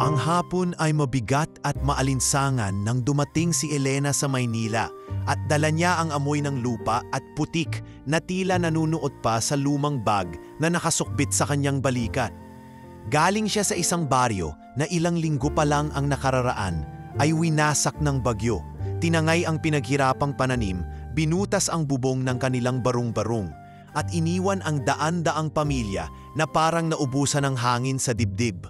Ang hapon ay mabigat at maalinsangan nang dumating si Elena sa Maynila at dala niya ang amoy ng lupa at putik na tila nanunuot pa sa lumang bag na nakasukbit sa kanyang balikat. Galing siya sa isang baryo na ilang linggo pa lang ang nakararaan ay winasak ng bagyo. Tinangay ang pinaghirapang pananim, binutas ang bubong ng kanilang barong-barong at iniwan ang daan-daang pamilya na parang naubusan ng hangin sa dibdib.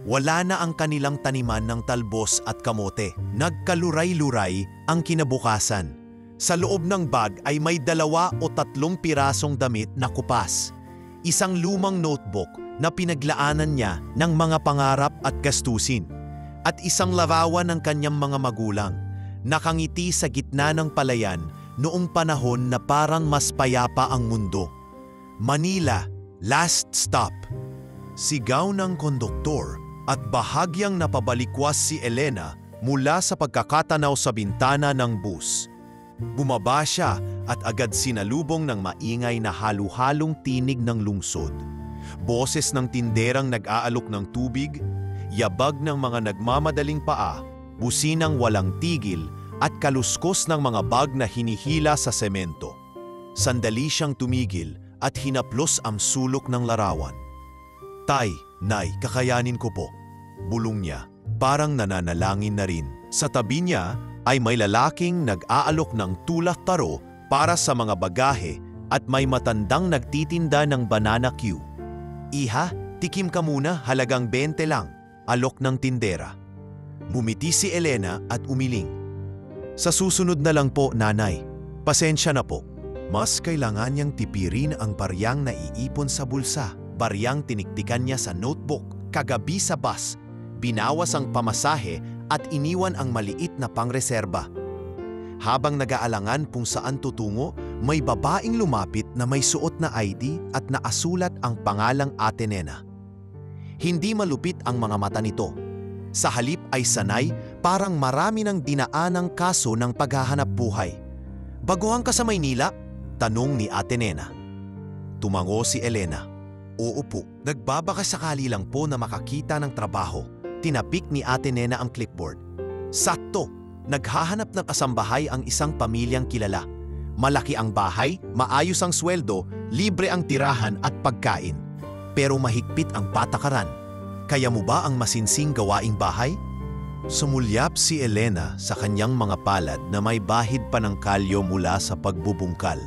Wala na ang kanilang taniman ng talbos at kamote. Nagkaluray-luray ang kinabukasan. Sa loob ng bag ay may 2 o 3 pirasong damit na kupas. Isang lumang notebook na pinaglaanan niya ng mga pangarap at gastusin. At isang larawan ng kanyang mga magulang. Nakangiti sa gitna ng palayan noong panahon na parang mas payapa ang mundo. Manila, last stop. Sigaw ng konduktor. At bahagyang napabalikwas si Elena mula sa pagkakatanaw sa bintana ng bus. Bumaba siya at agad sinalubong ng maingay na halu-halong tinig ng lungsod. Boses ng tinderang nag-aalok ng tubig, yabag ng mga nagmamadaling paa, businang walang tigil at kaluskos ng mga bag na hinihila sa semento. Sandali siyang tumigil at hinaplos ang sulok ng larawan. "Tay, Nay, kakayanin ko po," bulong niya, parang nananalangin na rin. Sa tabi niya ay may lalaking nag-aalok ng tulak taro para sa mga bagahe at may matandang nagtitinda ng banana Q. "Iha, tikim ka muna, halagang 20 lang," alok ng tindera. Bumiti si Elena at umiling. "Sa susunod na lang po, nanay. Pasensya na po." Mas kailangan niyang tipirin ang baryang naiipon sa bulsa. Baryang tiniktikan niya sa notebook kagabi sa bus, binawas ang pamasahe at iniwan ang maliit na pangreserba. Habang nag-aalangan kung saan tutungo, may babaeng lumapit na may suot na ID at naasulat ang pangalang Ate Nena. Hindi malupit ang mga mata nito. Sa halip ay sanay, parang marami ng dinaanang kaso ng paghahanap buhay. "Baguhan ka sa Maynila?" tanong ni Ate Nena. Tumango si Elena. "Oo po, nagbabaka sakali lang po na makakita ng trabaho." Tinapik ni Ate Nena ang clipboard. Sakto, naghahanap ng kasambahay ang isang pamilyang kilala. Malaki ang bahay, maayos ang sweldo, libre ang tirahan at pagkain. Pero mahigpit ang patakaran. "Kaya mo ba ang masinsing gawaing bahay?" Sumulyap si Elena sa kanyang mga palad na may bahid pa ng kalyo mula sa pagbubungkal.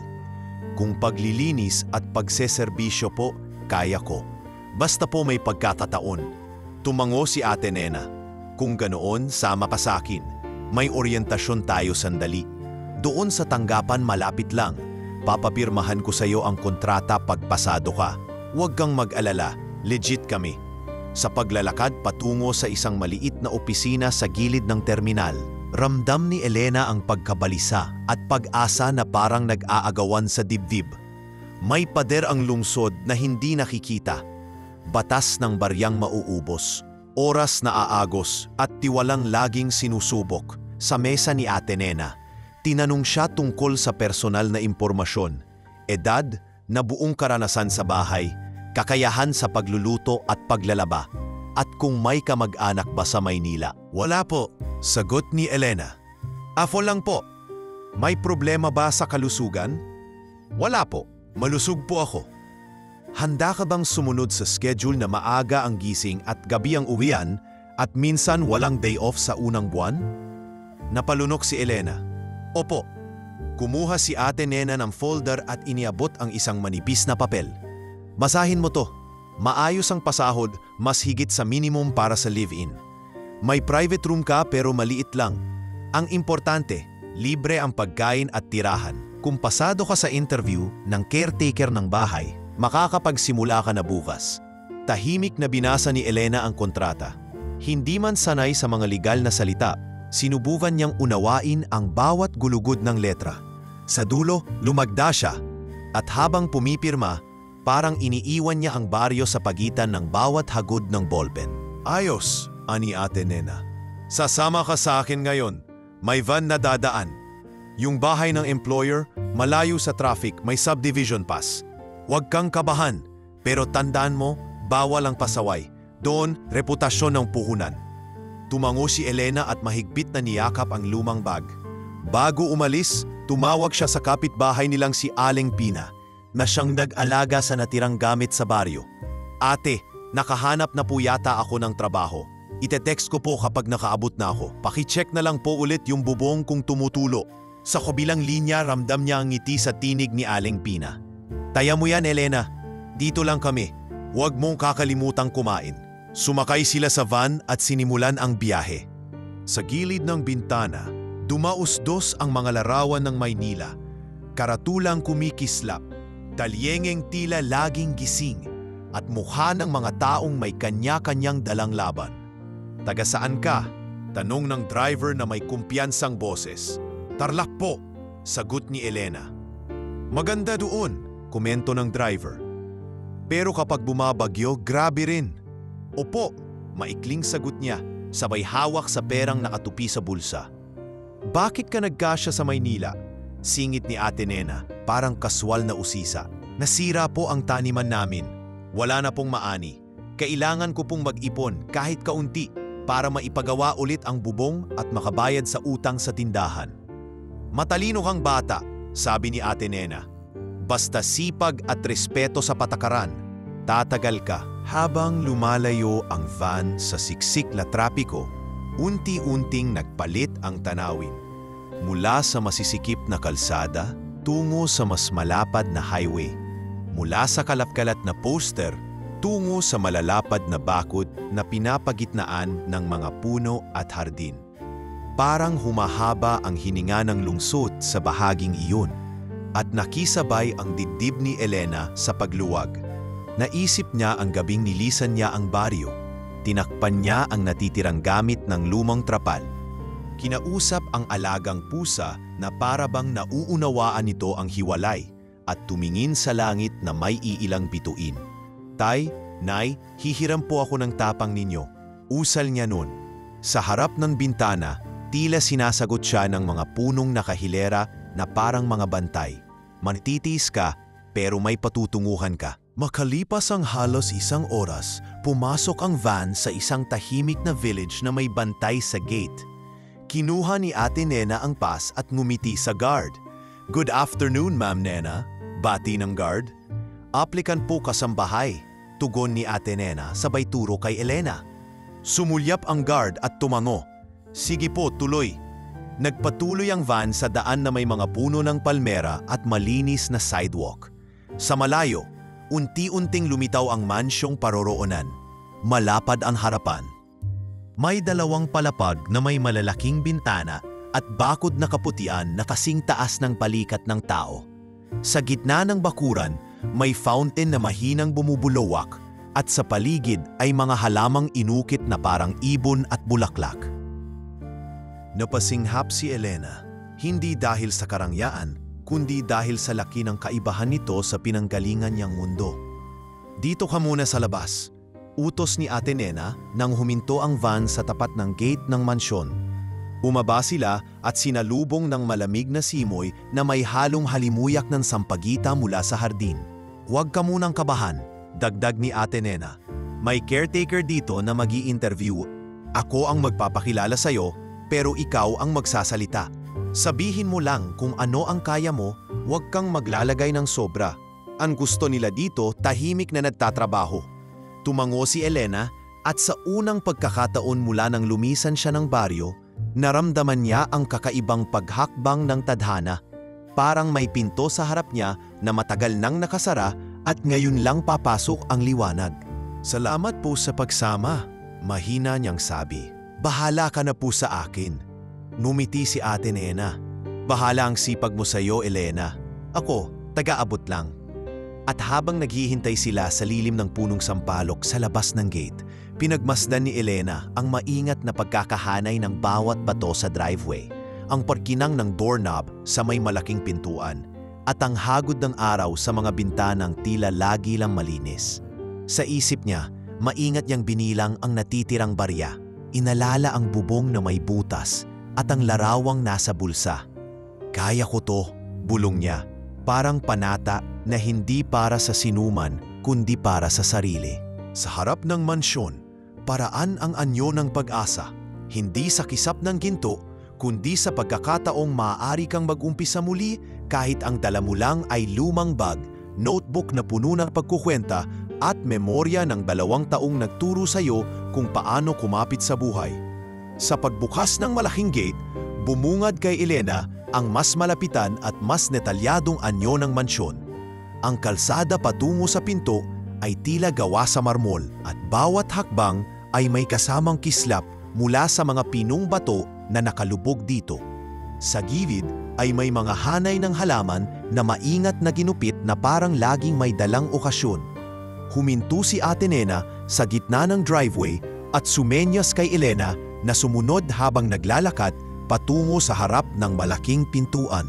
"Kung paglilinis at pagseserbisyo po, kaya ko. Basta po may pagkakataon." Tumango si Ate Nena. "Kung ganoon, sama ka sa akin. May oryentasyon tayo sandali. Doon sa tanggapan malapit lang. Papapirmahan ko sa iyo ang kontrata pag pasado ka. Huwag kang mag-alala, legit kami." Sa paglalakad patungo sa isang maliit na opisina sa gilid ng terminal, ramdam ni Elena ang pagkabalisa at pag-asa na parang nag-aagawan sa dibdib. May pader ang lungsod na hindi nakikita. Batas ng baryang mauubos. Oras na aagos at tiwalang laging sinusubok. Sa mesa ni Ate Nena, tinanong siya tungkol sa personal na impormasyon. Edad, na buong karanasan sa bahay, kakayahan sa pagluluto at paglalaba, at kung may kamag-anak ba sa Maynila. "Wala po," sagot ni Elena. "Afo lang po." "May problema ba sa kalusugan?" "Wala po. Malusog po ako." "Handa ka bang sumunod sa schedule na maaga ang gising at gabi ang uwian at minsan walang day off sa unang buwan?" Napalunok si Elena. "Opo." Kumuha si Ate Nena ng folder at iniabot ang isang manipis na papel. "Basahin mo to. Maayos ang pasahod, mas higit sa minimum para sa live-in. May private room ka pero maliit lang. Ang importante, libre ang pagkain at tirahan. Kung pasado ka sa interview ng caretaker ng bahay, makakapagsimula ka na bukas." Tahimik na binasa ni Elena ang kontrata. Hindi man sanay sa mga legal na salita, sinubukan niyang unawain ang bawat gulugod ng letra. Sa dulo, lumagda siya, at habang pumipirma, parang iniiwan niya ang baryo sa pagitan ng bawat hagod ng ballpen. "Ayos," ani Ate Nena. "Sasama ka sa akin ngayon. May van na dadaan. Yung bahay ng employer, malayo sa traffic, may subdivision pass. Huwag kang kabahan, pero tandaan mo, bawal ang pasaway. Doon, reputasyon ng puhunan. Tumango si Elena at mahigpit na niyakap ang lumang bag. Bago umalis, tumawag siya sa kapitbahay nilang si Aling Pina na siyang nag-alaga sa natirang gamit sa baryo. Ate, nakahanap na po yata ako ng trabaho. Ite-text ko po kapag nakaabot na ako. Pakicheck na lang po ulit yung bubong kung tumutulo. Sa kabilang linya, ramdam niya ang ngiti sa tinig ni Aling Pina. Taya mo yan, Elena. Dito lang kami. Huwag mong kakalimutang kumain. Sumakay sila sa van at sinimulan ang biyahe. Sa gilid ng bintana, dumausdos ang mga larawan ng Maynila. Karatulang kumikislap, talyengeng tila laging gising, at mukha ng mga taong may kanya-kanyang dalang laban. Taga saan ka? Tanong ng driver na may kumpiyansang boses. Tarlac po, sagot ni Elena. Maganda doon, komento ng driver. Pero kapag bumabagyo, grabe rin. Opo, maikling sagot niya, sabay hawak sa perang nakatupi sa bulsa. Bakit ka nagkasya sa Maynila? Singit ni Ate Nena, parang kaswal na usisa. Nasira po ang taniman namin. Wala na pong maani. Kailangan ko pong mag-ipon kahit kaunti para maipagawa ulit ang bubong at makabayad sa utang sa tindahan. Matalino kang bata, sabi ni Ate Nena. Basta sipag at respeto sa patakaran, tatagal ka. Habang lumalayo ang van sa siksik na trapiko, unti-unting nagpalit ang tanawin. Mula sa masisikip na kalsada, tungo sa mas malapad na highway. Mula sa kalap-kalat na poster, tungo sa malalapad na bakod na pinapagitnaan ng mga puno at hardin. Parang humahaba ang hininga ng lungsod sa bahaging iyon, at nakisabay ang dibdib ni Elena sa pagluwag. Naisip niya ang gabing nilisan niya ang baryo. Tinakpan niya ang natitirang gamit ng lumang trapal. Kinausap ang alagang pusa na para bang nauunawaan nito ang hiwalay at tumingin sa langit na may iilang bituin. Tay, Nay, hihiram po ako ng tapang ninyo. Usal niya nun. Sa harap ng bintana, tila sinasagot siya ng mga punong nakahilera na parang mga bantay. Manititis ka, pero may patutunguhan ka. Makalipas ang halos isang oras, pumasok ang van sa isang tahimik na village na may bantay sa gate. Kinuha ni Ate Nena ang pass at ngumiti sa guard. Good afternoon, Ma'am Nena, bati ng guard. Applicant po kasambahay, tugon ni Ate Nena sabay turo kay Elena. Sumulyap ang guard at tumango. Sige po, tuloy. Nagpatuloy ang van sa daan na may mga puno ng palmera at malinis na sidewalk. Sa malayo, unti-unting lumitaw ang mansyong paroroonan. Malapad ang harapan. May dalawang palapag na may malalaking bintana at bakod na kaputian na kasing taas ng balikat ng tao. Sa gitna ng bakuran, may fountain na mahinang bumubulowak at sa paligid ay mga halamang inukit na parang ibon at bulaklak. Napasinghap si Elena, hindi dahil sa karangyaan, kundi dahil sa laki ng kaibahan nito sa pinanggalingan niyang mundo. Dito ka muna sa labas. Utos ni Ate Nena nang huminto ang van sa tapat ng gate ng mansyon. Umaba sila at sinalubong ng malamig na simoy na may halong halimuyak ng sampagita mula sa hardin. Huwag ka munang kabahan, dagdag ni Ate Nena. May caretaker dito na magi-interview. Ako ang magpapakilala sa'yo, pero ikaw ang magsasalita. Sabihin mo lang kung ano ang kaya mo, huwag kang maglalagay ng sobra. Ang gusto nila dito, tahimik na nagtatrabaho. Tumango si Elena at sa unang pagkakataon mula nang lumisan siya ng baryo, naramdaman niya ang kakaibang paghakbang ng tadhana. Parang may pinto sa harap niya na matagal nang nakasara at ngayon lang papasok ang liwanag. Salamat po sa pagsama, mahina niyang sabi. Bahala ka na po sa akin. Ngumiti si Ate Nena. Bahala ang sipag mo sa iyo, Elena. Ako, taga-abot lang. At habang naghihintay sila sa lilim ng punong sampalok sa labas ng gate, pinagmasdan ni Elena ang maingat na pagkakahanay ng bawat bato sa driveway, ang parkinang ng doorknob sa may malaking pintuan, at ang hagod ng araw sa mga bintanang tila lagi lang malinis. Sa isip niya, maingat niyang binilang ang natitirang barya. Inalala ang bubong na may butas at ang larawang nasa bulsa. Kaya ko to, bulong niya, parang panata na hindi para sa sinuman kundi para sa sarili. Sa harap ng mansyon, paraan ang anyo ng pag-asa, hindi sa kisap ng ginto, kundi sa pagkakataong maaari kang mag-umpisa muli kahit ang dala mo lang ay lumang bag, notebook na puno ng pagkukwenta at memorya ng 2 taong nagturo sa iyo kung paano kumapit sa buhay. Sa pagbukas ng malaking gate, bumungad kay Elena ang mas malapitan at mas detalyadong anyo ng mansyon. Ang kalsada patungo sa pinto ay tila gawa sa marmol at bawat hakbang ay may kasamang kislap mula sa mga pinong bato na nakalubog dito. Sa gilid ay may mga hanay ng halaman na maingat na ginupit na parang laging may dalang okasyon. Huminto si Ate Nena sa gitna ng driveway at sumenyas kay Elena na sumunod habang naglalakad patungo sa harap ng malaking pintuan.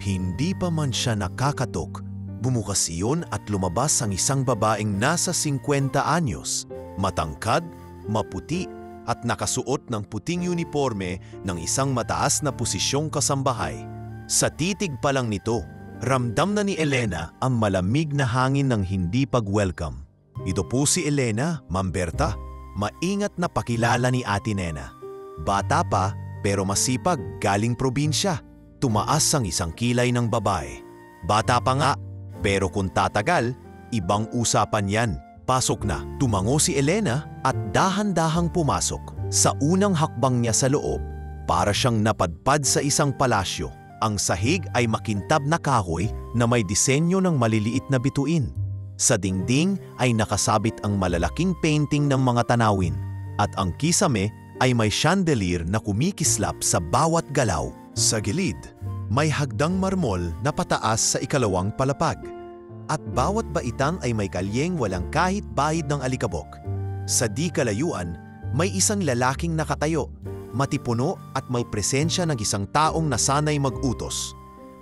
Hindi pa man siya nakakatok, bumukas iyon at lumabas ang isang babaeng nasa 50 anyos, matangkad, maputi at nakasuot ng puting uniforme ng isang mataas na posisyong kasambahay. Sa titig pa lang nito, ramdam na ni Elena ang malamig na hangin ng hindi pag-welcome. Ito po si Elena, Ma'am Berta, maingat na pakilala ni Ate Nena. Bata pa pero masipag, galing probinsya. Tumaas ang isang kilay ng babae. Bata pa nga, pero kung tatagal, ibang usapan yan. Pasok na. Tumango si Elena at dahan-dahang pumasok. Sa unang hakbang niya sa loob, para siyang napadpad sa isang palasyo. Ang sahig ay makintab na kahoy na may disenyo ng maliliit na bituin. Sa dingding ay nakasabit ang malalaking painting ng mga tanawin at ang kisame ay may chandelier na kumikislap sa bawat galaw. Sa gilid, may hagdang marmol na pataas sa ikalawang palapag. At bawat baitang ay may kalyeng walang kahit bahid ng alikabok. Sa di kalayuan, may isang lalaking nakatayo, matipuno at may presensya ng isang taong nasanay mag-utos.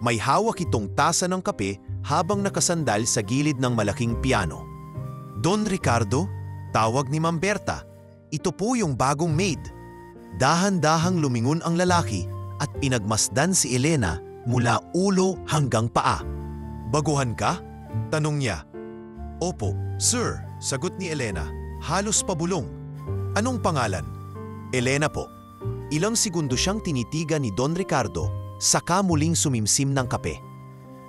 May hawak itong tasa ng kape habang nakasandal sa gilid ng malaking piano. Don Ricardo, tawag ni Ma'am Berta. Ito po yung bagong maid. Dahan-dahang lumingon ang lalaki at pinagmasdan si Elena mula ulo hanggang paa. Baguhan ka? Tanong niya. Opo, sir, sagot ni Elena. Halos pabulong. Anong pangalan? Elena po. Ilang segundo siyang tinitigan ni Don Ricardo, saka muling sumimsim ng kape.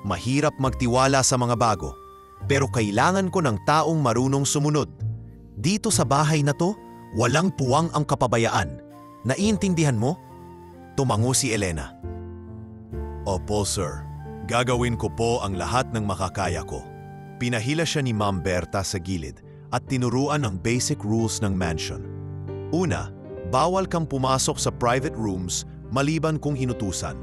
Mahirap magtiwala sa mga bago, pero kailangan ko ng taong marunong sumunod. Dito sa bahay na to, walang puwang ang kapabayaan. Naiintindihan mo? Tumango si Elena. Opo, sir. Gagawin ko po ang lahat ng makakaya ko. Pinahila siya ni Ma'am Berta sa gilid at tinuruan ang basic rules ng mansion. Una, bawal kang pumasok sa private rooms maliban kung inutusan.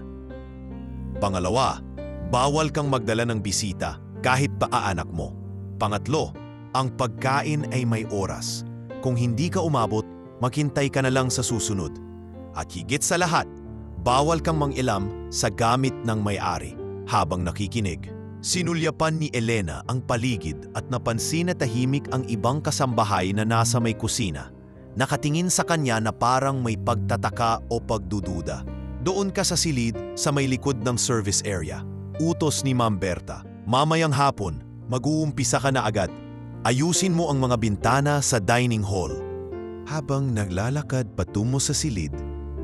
Pangalawa, bawal kang magdala ng bisita kahit paaanak mo. Pangatlo, ang pagkain ay may oras. Kung hindi ka umabot, maghintay ka na lang sa susunod. At higit sa lahat, bawal kang mangilam sa gamit ng may-ari. Habang nakikinig, sinulyapan ni Elena ang paligid at napansin na tahimik ang ibang kasambahay na nasa may kusina. Nakatingin sa kanya na parang may pagtataka o pagdududa. Doon ka sa silid sa may likod ng service area. Utos ni Ma'am Berta. Mamayang hapon, mag-uumpisa ka na agad. Ayusin mo ang mga bintana sa dining hall. Habang naglalakad patungo sa silid,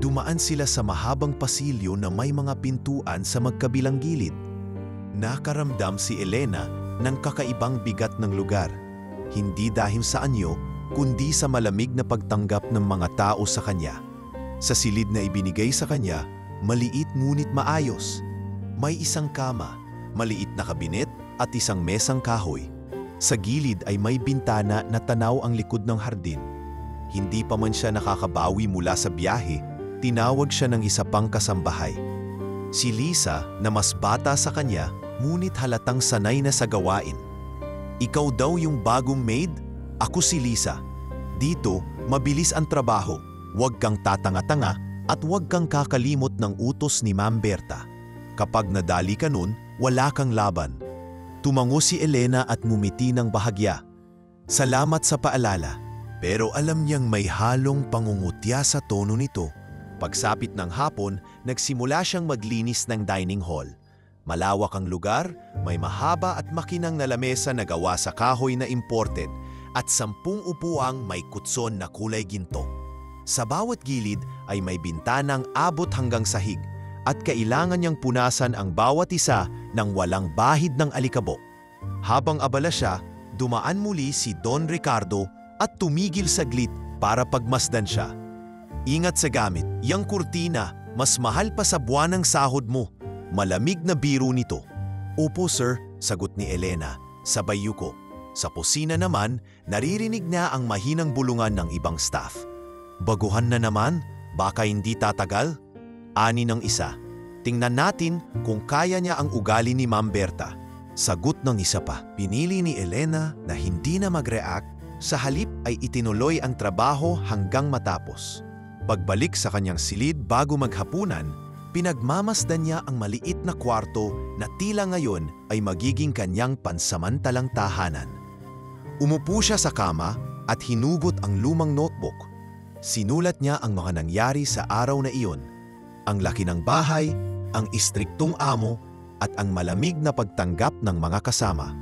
dumaan sila sa mahabang pasilyo na may mga pintuan sa magkabilang gilid. Nakaramdam si Elena ng kakaibang bigat ng lugar. Hindi dahil sa anyo, kundi sa malamig na pagtanggap ng mga tao sa kanya. Sa silid na ibinigay sa kanya, maliit ngunit maayos. May isang kama, maliit na kabinet at isang mesang kahoy. Sa gilid ay may bintana na tanaw ang likod ng hardin. Hindi pa man siya nakakabawi mula sa biyahe, tinawag siya ng isa pang kasambahay. Si Lisa na mas bata sa kanya, ngunit halatang sanay na sa gawain. Ikaw daw yung bagong maid? Ako si Lisa. Dito, mabilis ang trabaho. Huwag kang tatanga-tanga at huwag kang kakalimot ng utos ni Ma'am Berta. Kapag nadali ka nun, wala kang laban. Tumango si Elena at ngumiti ng bahagya. Salamat sa paalala. Pero alam niyang may halong pangungutya sa tono nito. Pagsapit ng hapon, nagsimula siyang maglinis ng dining hall. Malawak ang lugar, may mahaba at makinang na lamesa na gawa sa kahoy na imported at 10 upuang may kutson na kulay ginto. Sa bawat gilid ay may bintanang abot hanggang sahig at kailangan niyang punasan ang bawat isa ng walang bahid ng alikabok. Habang abala siya, dumaan muli si Don Ricardo at tumigil saglit para pagmasdan siya. Ingat sa gamit, yang kurtina, mas mahal pa sa buwanang sahod mo. Malamig na biro nito. Opo sir, sagot ni Elena, sabay yuko. Sa kusina naman, naririnig niya ang mahinang bulungan ng ibang staff. Baguhan na naman, baka hindi tatagal? Ani ng isa. Tingnan natin kung kaya niya ang ugali ni Ma'am Berta. Sagot ng isa pa. Pinili ni Elena na hindi na mag-react, sa halip ay itinuloy ang trabaho hanggang matapos. Pagbalik sa kanyang silid bago maghapunan, pinagmamasdan niya ang maliit na kwarto na tila ngayon ay magiging kanyang pansamantalang tahanan. Umupo siya sa kama at hinugot ang lumang notebook. Sinulat niya ang mga nangyari sa araw na iyon. Ang laki ng bahay, ang istriktong amo, at ang malamig na pagtanggap ng mga kasama.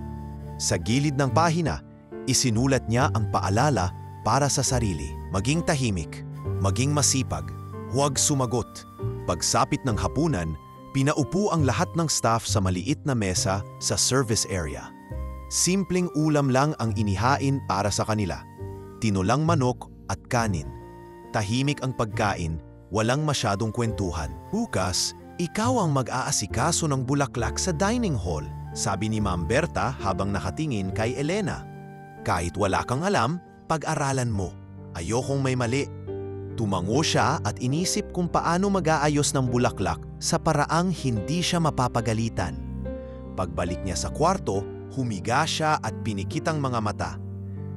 Sa gilid ng pahina, isinulat niya ang paalala para sa sarili. Maging tahimik, maging masipag, huwag sumagot. Pagsapit ng hapunan, pinaupo ang lahat ng staff sa maliit na mesa sa service area. Simpleng ulam lang ang inihain para sa kanila. Tinulang manok at kanin. Tahimik ang pagkain, walang masyadong kwentuhan. Bukas, ikaw ang mag-aasikaso ng bulaklak sa dining hall, sabi ni Ma'am Berta habang nakatingin kay Elena. Kahit wala kang alam, pag-aralan mo. Ayokong may mali. Tumango siya at inisip kung paano mag-aayos ng bulaklak sa paraang hindi siya mapapagalitan. Pagbalik niya sa kwarto, humiga siya at pinikit ang mga mata.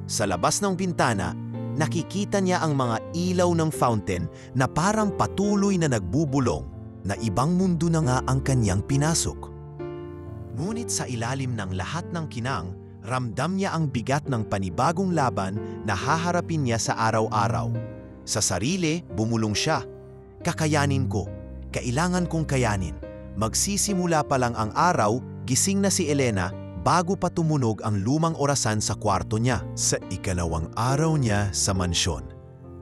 Sa labas ng bintana, nakikita niya ang mga ilaw ng fountain na parang patuloy na nagbubulong, na ibang mundo na nga ang kanyang pinasok. Ngunit sa ilalim ng lahat ng kinang, ramdam niya ang bigat ng panibagong laban na haharapin niya sa araw-araw. Sa sarili, bumulong siya. Kakayanin ko. Kailangan kong kayanin. Magsisimula pa lang ang araw, gising na si Elena bago pa tumunog ang lumang orasan sa kwarto niya. Sa ikalawang araw niya sa mansyon,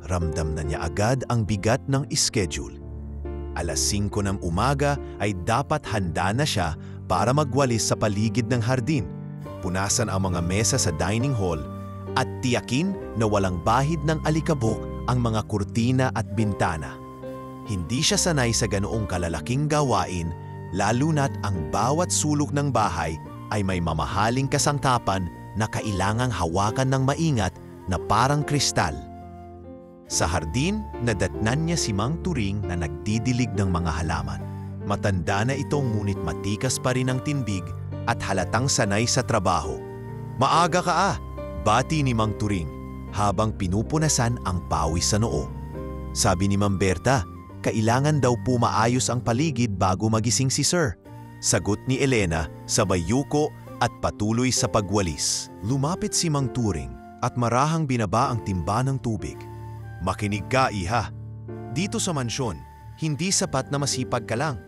ramdam na niya agad ang bigat ng schedule. Alas 5 ng umaga ay dapat handa na siya para magwalis sa paligid ng hardin, punasan ang mga mesa sa dining hall, at tiyakin na walang bahid ng alikabok ang mga kurtina at bintana. Hindi siya sanay sa ganoong kalalaking gawain, lalo na't ang bawat sulok ng bahay ay may mamahaling kasangkapan na kailangang hawakan ng maingat na parang kristal. Sa hardin, nadatnan niya si Mang Turing na nagdidilig ng mga halaman. Matanda na ito ngunit matikas pa rin ang tinbig at halatang sanay sa trabaho. "Maaga ka ah!" bati ni Mang Turing habang pinupunasan ang pawis sa noo. Sabi ni Ma'am Berta, kailangan daw po maayos ang paligid bago magising si Sir. Sagot ni Elena, sabay yuko at patuloy sa pagwalis. Lumapit si Mang Turing at marahang binaba ang timba ng tubig. "Makinig ka, iha. Dito sa mansyon, hindi sapat na masipag ka lang.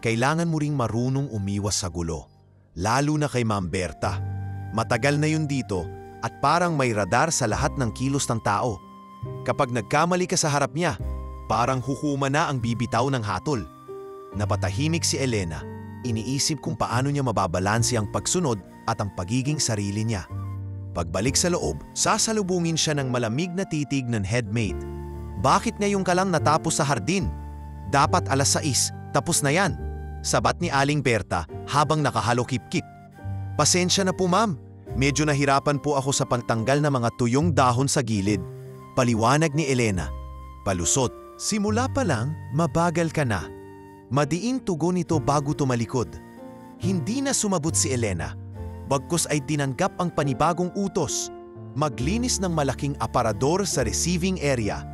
Kailangan mo ring marunong umiwas sa gulo. Lalo na kay Ma'am Berta. Matagal na yun dito at parang may radar sa lahat ng kilos ng tao. Kapag nagkamali ka sa harap niya, parang hukuma na ang bibitaw ng hatol." Napatahimik si Elena. Iniisip kung paano niya mababalanse ang pagsunod at ang pagiging sarili niya. Pagbalik sa loob, sasalubungin siya ng malamig na titig ng headmaid. "Bakit ngayon ka lang natapos sa hardin? Dapat alas 6, tapos na yan," sabat ni Aling Berta habang nakahalokip-kip. "Pasensya na po ma'am, medyo nahirapan po ako sa pagtanggal ng mga tuyong dahon sa gilid," paliwanag ni Elena. Palusot, "Simula pa lang, mabagal ka na." Madiin tugon nito bago tumalikod. Hindi na sumabot si Elena. Bagkus ay tinanggap ang panibagong utos, maglinis ng malaking aparador sa receiving area.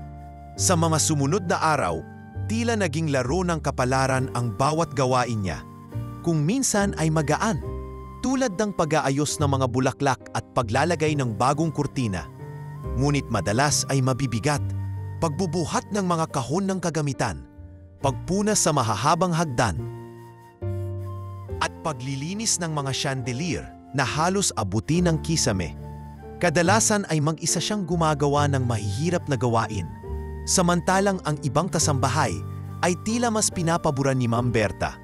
Sa mga sumunod na araw, tila naging laro ng kapalaran ang bawat gawain niya. Kung minsan ay magaan, tulad ng pag-aayos ng mga bulaklak at paglalagay ng bagong kurtina. Ngunit madalas ay mabibigat, pagbubuhat ng mga kahon ng kagamitan, pagpunas sa mahahabang hagdan, at paglilinis ng mga chandelier na halos abutin ng kisame. Kadalasan ay mag-isa siyang gumagawa ng mahihirap na gawain. Samantalang ang ibang kasambahay ay tila mas pinapaboran ni Ma'am Berta.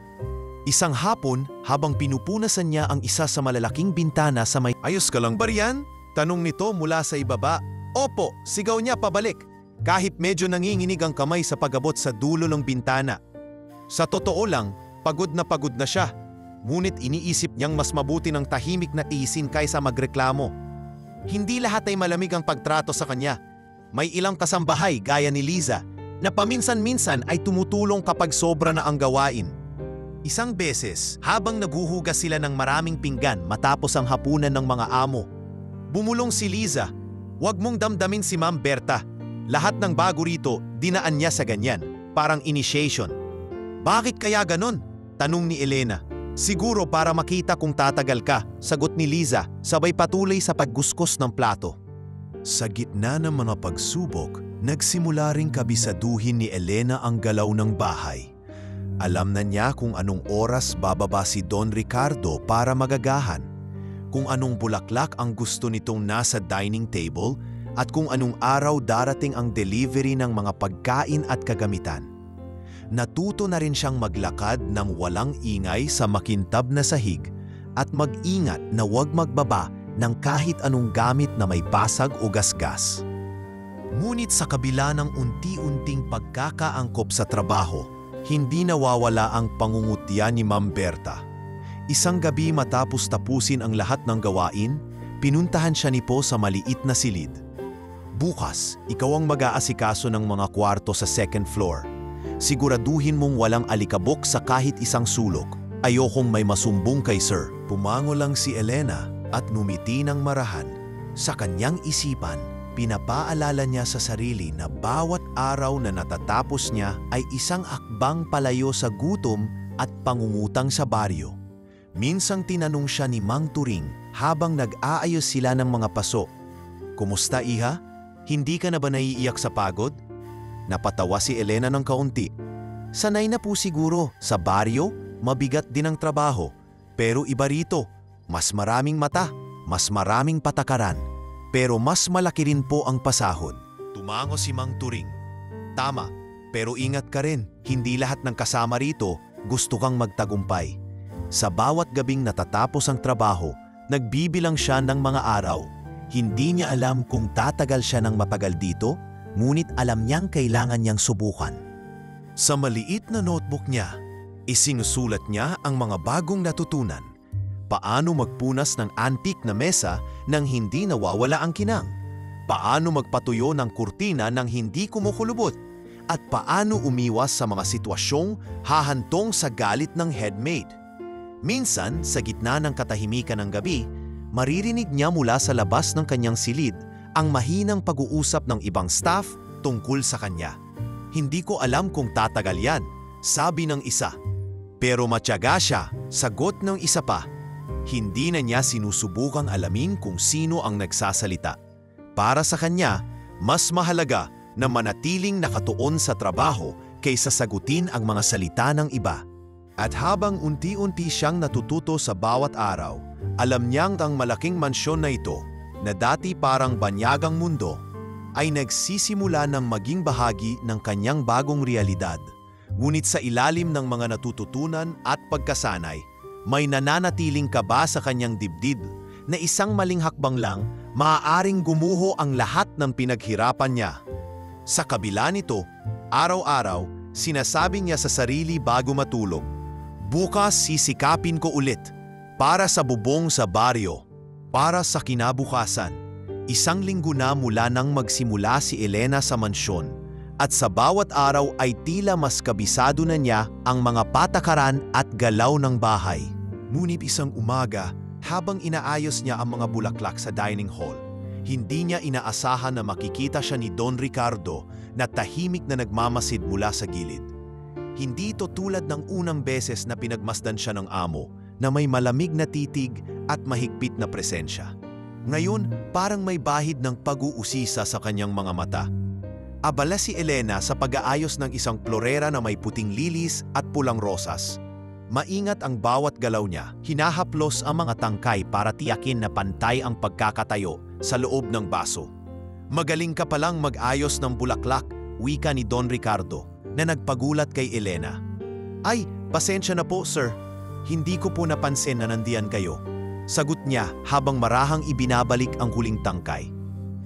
Isang hapon, habang pinupunasan niya ang isa sa malalaking bintana sa may... "Ayos ka lang ba riyan?" tanong nito mula sa ibaba. "Opo," sigaw niya pabalik, kahit medyo nanginginig ang kamay sa pag-abot sa dulo ng bintana. Sa totoo lang, pagod na siya. Ngunit iniisip niyang mas mabuti ng tahimik na tiisin kaysa magreklamo. Hindi lahat ay malamig ang pagtrato sa kanya. May ilang kasambahay gaya ni Liza na paminsan-minsan ay tumutulong kapag sobra na ang gawain. Isang beses, habang naghuhugas sila ng maraming pinggan matapos ang hapunan ng mga amo, bumulong si Liza. "Huwag mong damdamin si Ma'am Berta. Lahat ng bago rito, dinaan niya sa ganyan, parang initiation." "Bakit kaya ganon?" tanong ni Elena. "Siguro para makita kung tatagal ka," sagot ni Liza, sabay patuloy sa pagguskos ng plato. Sa gitna ng mga pagsubok, nagsimula ring kabisaduhin ni Elena ang galaw ng bahay. Alam na niya kung anong oras bababa si Don Ricardo para magagahan, kung anong bulaklak ang gusto nitong nasa dining table, at kung anong araw darating ang delivery ng mga pagkain at kagamitan. Natuto na rin siyang maglakad ng walang ingay sa makintab na sahig at mag-ingat na huwag magbaba ng kahit anong gamit na may basag o gasgas. Ngunit sa kabila ng unti-unting pagkakaangkop sa trabaho, hindi nawawala ang pangungutya ni Ma'am Berta. Isang gabi matapos tapusin ang lahat ng gawain, pinuntahan siya ni Po sa maliit na silid. "Bukas, ikaw ang mag-aasikaso ng mga kwarto sa second floor. Siguraduhin mong walang alikabok sa kahit isang sulok. Ayokong may masumbong kay Sir." Pumango lang si Elena at numiti ng marahan. Sa kanyang isipan, pinapaalala niya sa sarili na bawat araw na natatapos niya ay isang akbang palayo sa gutom at pangungutang sa baryo. Minsang tinanong siya ni Mang Turing habang nag-aayos sila ng mga paso, "Kumusta, iha? Hindi ka na ba naiiyak sa pagod?" Napatawa si Elena ng kaunti. "Sanay na po siguro, sa baryo, mabigat din ang trabaho. Pero iba rito, mas maraming mata, mas maraming patakaran. Pero mas malaki rin po ang pasahod." Tumango si Mang Turing. "Tama, pero ingat ka rin, hindi lahat ng kasama rito gusto kang magtagumpay." Sa bawat gabing natatapos ang trabaho, nagbibilang siya ng mga araw. Hindi niya alam kung tatagal siya ng matagal dito, ngunit alam niyang kailangan niyang subukan. Sa maliit na notebook niya, isinusulat niya ang mga bagong natutunan. Paano magpunas ng antique na mesa nang hindi nawawala ang kinang? Paano magpatuyo ng kurtina nang hindi kumukulubot? At paano umiwas sa mga sitwasyong hahantong sa galit ng headmaid? Minsan, sa gitna ng katahimikan ng gabi, maririnig niya mula sa labas ng kanyang silid ang mahinang pag-uusap ng ibang staff tungkol sa kanya. "Hindi ko alam kung tatagal yan," sabi ng isa. Pero matyaga siya, sagot ng isa pa. Hindi na niya sinusubukang alamin kung sino ang nagsasalita. Para sa kanya, mas mahalaga na manatiling nakatuon sa trabaho kaysa sagutin ang mga salita ng iba. At habang unti-unti siyang natututo sa bawat araw, alam niyang ang malaking mansyon na ito, na dati parang banyagang mundo, ay nagsisimula ng maging bahagi ng kanyang bagong realidad. Ngunit sa ilalim ng mga natututunan at pagkasanay, may nananatiling kaba sa kanyang dibdib na isang maling hakbang lang maaaring gumuho ang lahat ng pinaghirapan niya. Sa kabila nito, araw-araw, sinasabi niya sa sarili bago matulog, "Bukas sisikapin ko ulit para sa bubong sa baryo." Para sa kinabukasan, isang linggo na mula nang magsimula si Elena sa mansyon, at sa bawat araw ay tila mas kabisado na niya ang mga patakaran at galaw ng bahay. Ngunit isang umaga, habang inaayos niya ang mga bulaklak sa dining hall, hindi niya inaasahan na makikita siya ni Don Ricardo na tahimik na nagmamasid mula sa gilid. Hindi ito tulad ng unang beses na pinagmasdan siya ng amo, na may malamig na titig at mahigpit na presensya. Ngayon, parang may bahid ng pag-uusisa sa kanyang mga mata. Abala si Elena sa pag-aayos ng isang florera na may puting lilis at pulang rosas. Maingat ang bawat galaw niya, hinahaplos ang mga tangkay para tiyakin na pantay ang pagkakatayo sa loob ng baso. Magaling ka palang mag-ayos ng bulaklak, wika ni Don Ricardo na nagpagulat kay Elena. Ay, pasensya na po sir. Hindi ko po napansin na nandiyan kayo. Sagot niya habang marahang ibinabalik ang huling tangkay.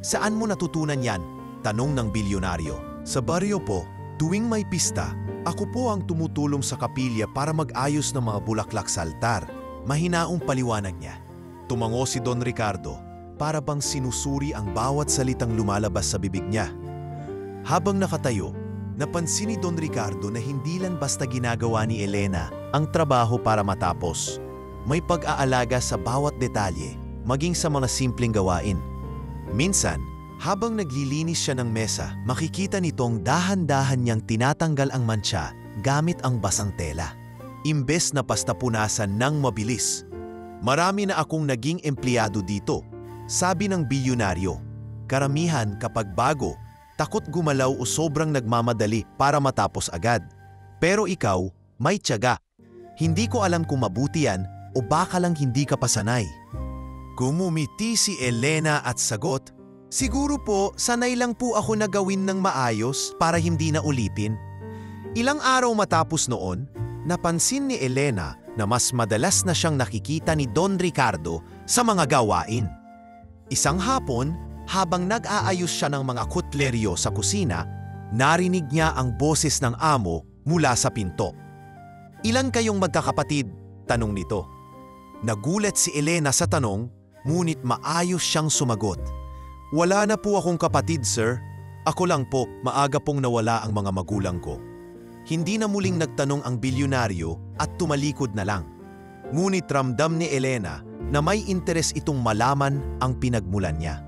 Saan mo natutunan yan? Tanong ng bilyonaryo. Sa baryo po, tuwing may pista, ako po ang tumutulong sa kapilya para mag-ayos ng mga bulaklak sa altar. Mahinaong paliwanag niya. Tumango si Don Ricardo para bang sinusuri ang bawat salitang lumalabas sa bibig niya. Habang nakatayo, napansin ni Don Ricardo na hindi lang basta ginagawa ni Elena ang trabaho para matapos. May pag-aalaga sa bawat detalye, maging sa mga simpleng gawain. Minsan, habang naglilinis siya ng mesa, makikita nitong dahan-dahan niyang tinatanggal ang mantsa gamit ang basang tela. Imbes na pastapunasan ng mabilis. Marami na akong naging empleyado dito, sabi ng bilyonaryo. Karamihan kapag bago, takot gumalaw o sobrang nagmamadali para matapos agad. Pero ikaw, may tiyaga. Hindi ko alam kung mabuti yan o baka lang hindi ka pasanay. Gumumiti si Elena at sagot, siguro po sanay lang po ako na gawin ng maayos para hindi na ulitin. Ilang araw matapos noon, napansin ni Elena na mas madalas na siyang nakikita ni Don Ricardo sa mga gawain. Isang hapon, habang nag-aayos siya ng mga kutleryo sa kusina, narinig niya ang boses ng amo mula sa pinto. Ilan kayong magkakapatid? Tanong nito. Nagulat si Elena sa tanong, ngunit maayos siyang sumagot. Wala na po akong kapatid, sir. Ako lang po, maaga pong nawala ang mga magulang ko. Hindi na muling nagtanong ang bilyonaryo at tumalikod na lang. Ngunit ramdam ni Elena na may interes itong malaman ang pinagmulan niya.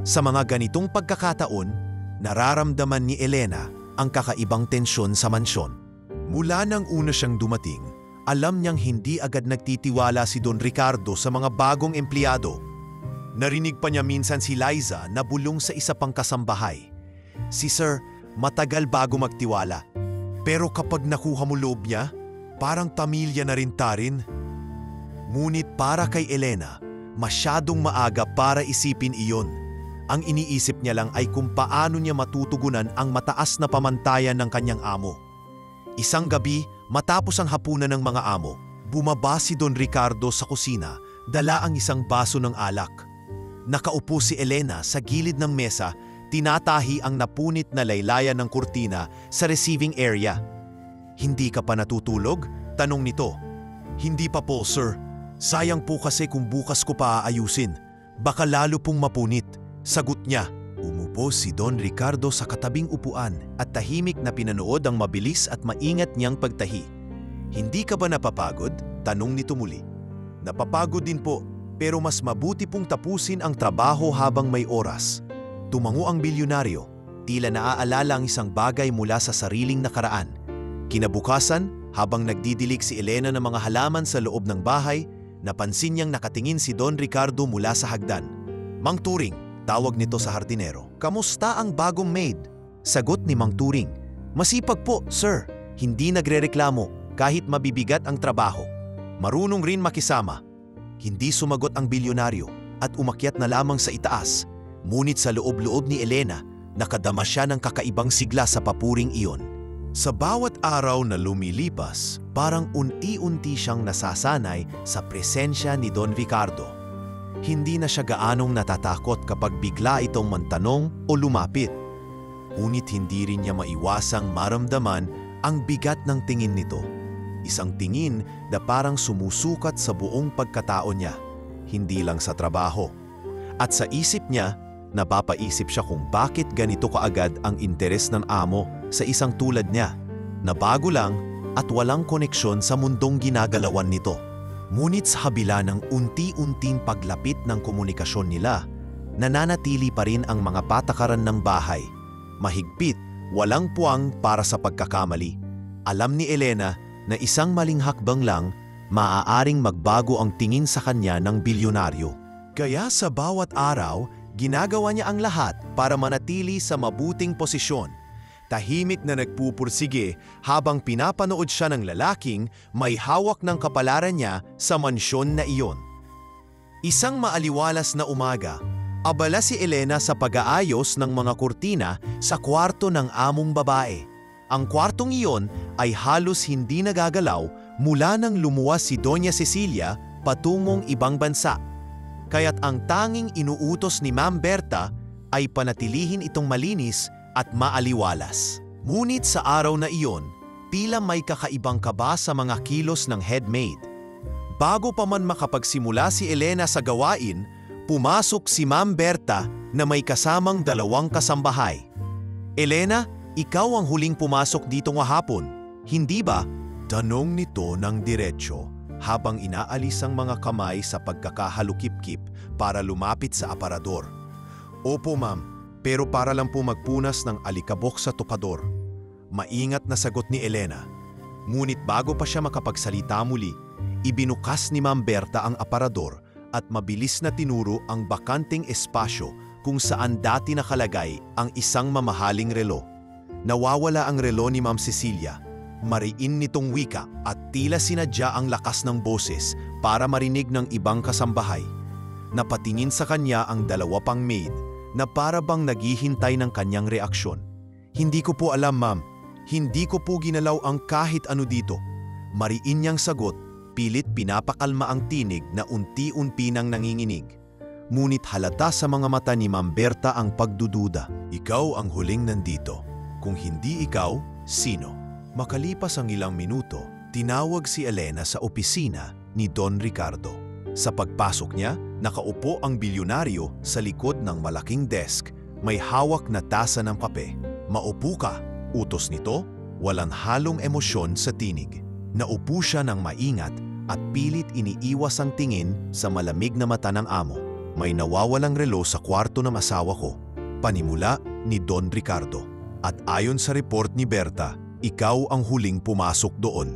Sa mga ganitong pagkakataon, nararamdaman ni Elena ang kakaibang tensyon sa mansyon. Mula nang una siyang dumating, alam niyang hindi agad nagtitiwala si Don Ricardo sa mga bagong empleyado. Narinig pa niya minsan si Liza na bulong sa isa pang kasambahay. Si Sir, matagal bago magtiwala. Pero kapag nakuha mo loob niya, parang pamilya na rin tarin. Ngunit para kay Elena, masyadong maaga para isipin iyon. Ang iniisip niya lang ay kung paano niya matutugunan ang mataas na pamantayan ng kanyang amo. Isang gabi, matapos ang hapunan ng mga amo, bumaba si Don Ricardo sa kusina, dala ang isang baso ng alak. Nakaupo si Elena sa gilid ng mesa, tinatahi ang napunit na laylayan ng kurtina sa receiving area. Hindi ka pa natutulog? Tanong nito. Hindi pa po, sir. Sayang po kasi kung bukas ko pa aayusin. Baka lalo pong mapunit. Sagot niya. Umupo si Don Ricardo sa katabing upuan at tahimik na pinanood ang mabilis at maingat niyang pagtahi. Hindi ka ba napapagod? Tanong nito muli. Napapagod din po, pero mas mabuti pong tapusin ang trabaho habang may oras. Tumango ang bilyonaryo, tila naaalala ang isang bagay mula sa sariling nakaraan. Kinabukasan, habang nagdidilig si Elena ng mga halaman sa loob ng bahay, napansin niyang nakatingin si Don Ricardo mula sa hagdan. Mang Turing, tawag nito sa hardinero. Kamusta ang bagong maid? Sagot ni Mang Turing. Masipag po, sir. Hindi nagrereklamo kahit mabibigat ang trabaho. Marunong rin makisama. Hindi sumagot ang bilyonaryo at umakyat na lamang sa itaas. Ngunit sa loob-loob ni Elena, nakadama siya ng kakaibang sigla sa papuring iyon. Sa bawat araw na lumilipas, parang unti-unti siyang nasasanay sa presensya ni Don Ricardo. Hindi na siya gaanong natatakot kapag bigla itong mantanong o lumapit. Ngunit hindi rin niya maiwasang maramdaman ang bigat ng tingin nito. Isang tingin na parang sumusukat sa buong pagkatao niya, hindi lang sa trabaho. At sa isip niya, napapaisip siya kung bakit ganito kaagad ang interes ng amo sa isang tulad niya, na bago lang at walang koneksyon sa mundong ginagalawan nito. Ngunit sa kabila ng unti-unting paglapit ng komunikasyon nila, nananatili pa rin ang mga patakaran ng bahay. Mahigpit, walang puwang para sa pagkakamali. Alam ni Elena na isang maling hakbang lang, maaaring magbago ang tingin sa kanya ng bilyonaryo. Kaya sa bawat araw, ginagawa niya ang lahat para manatili sa mabuting posisyon. Tahimik na nagpupursige habang pinapanood siya ng lalaking may hawak ng kapalaran niya sa mansyon na iyon. Isang maaliwalas na umaga, Abala si Elena sa pag-aayos ng mga kurtina sa kwarto ng among babae. Ang kwartong iyon ay halos hindi nagagalaw mula nang lumuwas si Doña Cecilia patungong ibang bansa. Kaya't ang tanging inuutos ni Ma'am Berta ay panatilihin itong malinis at maaliwalas. Ngunit sa araw na iyon, tila may kakaibang kaba sa mga kilos ng headmaid. Bago pa man makapagsimula si Elena sa gawain, pumasok si Ma'am Berta na may kasamang 2 kasambahay. "Elena, ikaw ang huling pumasok dito ngahapon, hindi ba?" Tanong nito ng diretsyo habang inaalis ang mga kamay sa pagkakahalukip-kip para lumapit sa aparador. "Opo ma'am, pero para lang po magpunas ng alikabok sa tupador." Maingat na sagot ni Elena. Ngunit bago pa siya makapagsalita muli, ibinukas ni Ma'am Berta ang aparador at mabilis na tinuro ang bakanting espasyo kung saan dati nakalagay ang isang mamahaling relo. Nawawala ang relo ni Ma'am Cecilia. Mariin nitong wika at tila sinadya ang lakas ng boses para marinig ng ibang kasambahay. Napatingin sa kanya ang 2 pang maid na para bang naghihintay ng kanyang reaksyon. "Hindi ko po alam ma'am, hindi ko po ginalaw ang kahit ano dito." Mariin niyang sagot, pilit pinapakalma ang tinig na unti-unti nang nanginginig. Ngunit halata sa mga mata ni Ma'am Berta ang pagdududa. "Ikaw ang huling nandito. Kung hindi ikaw, sino?" Makalipas ang ilang minuto, tinawag si Elena sa opisina ni Don Ricardo. Sa pagpasok niya, nakaupo ang bilyonaryo sa likod ng malaking desk, may hawak na tasa ng kape. "Maupo ka," utos nito, walang halong emosyon sa tinig. Naupo siya ng maingat at pilit iniiwas ang tingin sa malamig na mata ng amo. "May nawawalang relo sa kwarto ng asawa ko," panimula ni Don Ricardo. "At ayon sa report ni Berta, ikaw ang huling pumasok doon."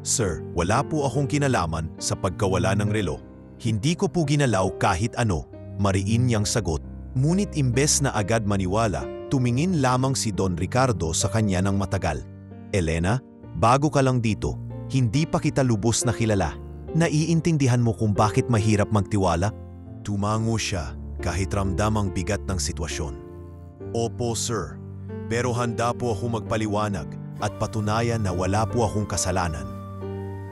"Sir, wala po akong kinalaman sa pagkawala ng relo. Hindi ko po ginalaw kahit ano," mariin niyang sagot. Ngunit imbes na agad maniwala, tumingin lamang si Don Ricardo sa kanya ng matagal. "Elena, bago ka lang dito, hindi pa kita lubos na kilala. Naiintindihan mo kung bakit mahirap magtiwala?" Tumango siya kahit ramdam ang bigat ng sitwasyon. "Opo sir, pero handa po ako magpaliwanag at patunayan na wala po akong kasalanan."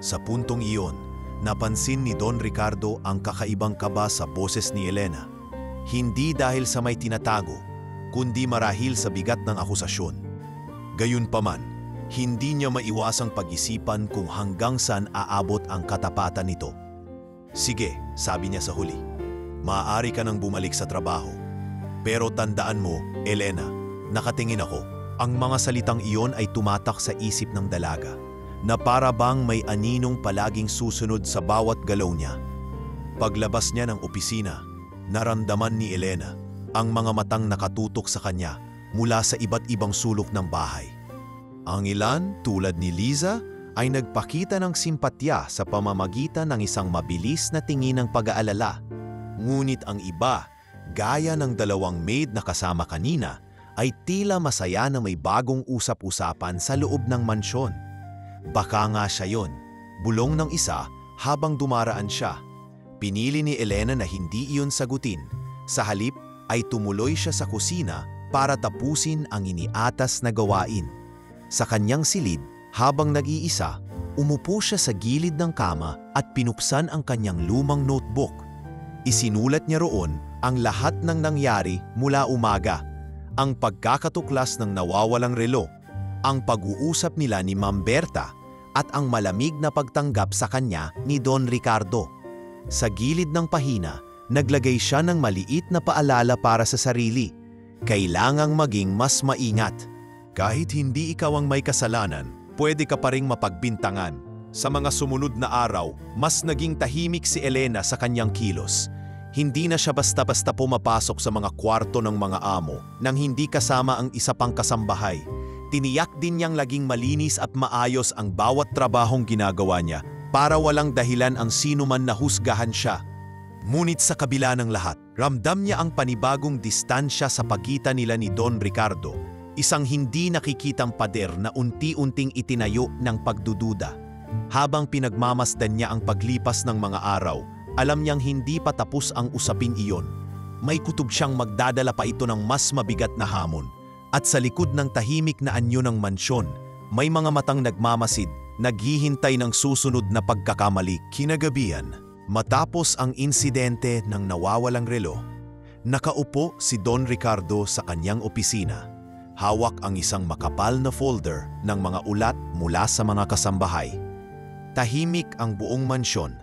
Sa puntong iyon, napansin ni Don Ricardo ang kakaibang kaba sa boses ni Elena. Hindi dahil sa may tinatago, kundi marahil sa bigat ng akusasyon. Gayunpaman, hindi niya maiwasang pag-isipan kung hanggang saan aabot ang katapatan nito. "Sige," sabi niya sa huli, "maaari ka nang bumalik sa trabaho. Pero tandaan mo, Elena," nakatingin ako. Ang mga salitang iyon ay tumatak sa isip ng dalaga, na para bang may aninong palaging susunod sa bawat galaw niya. Paglabas niya ng opisina, naramdaman ni Elena ang mga matang nakatutok sa kanya mula sa iba't ibang sulok ng bahay. Ang ilan, tulad ni Liza, ay nagpakita ng simpatya sa pamamagitan ng isang mabilis na tingin ng pag-aalala. Ngunit ang iba, gaya ng 2 maid na kasama kanina, ay tila masaya na may bagong usap-usapan sa loob ng mansyon. Baka nga siya yon, bulong ng isa habang dumaraan siya. Pinili ni Elena na hindi iyon sagutin. Sa halip ay tumuloy siya sa kusina para tapusin ang iniatas na gawain. Sa kanyang silid, habang nag-iisa, umupo siya sa gilid ng kama at pinuksan ang kanyang lumang notebook. Isinulat niya roon ang lahat ng nangyari mula umaga. Ang pagkakatuklas ng nawawalang relo, ang pag-uusap nila ni Ma'am Berta, at ang malamig na pagtanggap sa kanya ni Don Ricardo. Sa gilid ng pahina, naglagay siya ng maliit na paalala para sa sarili. Kailangang maging mas maingat. Kahit hindi ikaw ang may kasalanan, pwede ka pa ring mapagbintangan. Sa mga sumunod na araw, mas naging tahimik si Elena sa kanyang kilos. Hindi na siya basta-basta pumapasok sa mga kwarto ng mga amo nang hindi kasama ang isa pang kasambahay. Tiniyak din niyang laging malinis at maayos ang bawat trabahong ginagawa niya para walang dahilan ang sino man na husgahan siya. Ngunit sa kabila ng lahat, ramdam niya ang panibagong distansya sa pagitan nila ni Don Ricardo, isang hindi nakikitang pader na unti-unting itinayo ng pagdududa. Habang pinagmamasdan niya ang paglipas ng mga araw, alam niyang hindi pa tapos ang usaping iyon. may kutob siyang magdadala pa ito ng mas mabigat na hamon. At sa likod ng tahimik na anyo ng mansyon, may mga matang nagmamasid, naghihintay ng susunod na pagkakamali. Kinagabihan, matapos ang insidente ng nawawalang relo, nakaupo si Don Ricardo sa kanyang opisina. Hawak ang isang makapal na folder ng mga ulat mula sa mga kasambahay. Tahimik ang buong mansyon,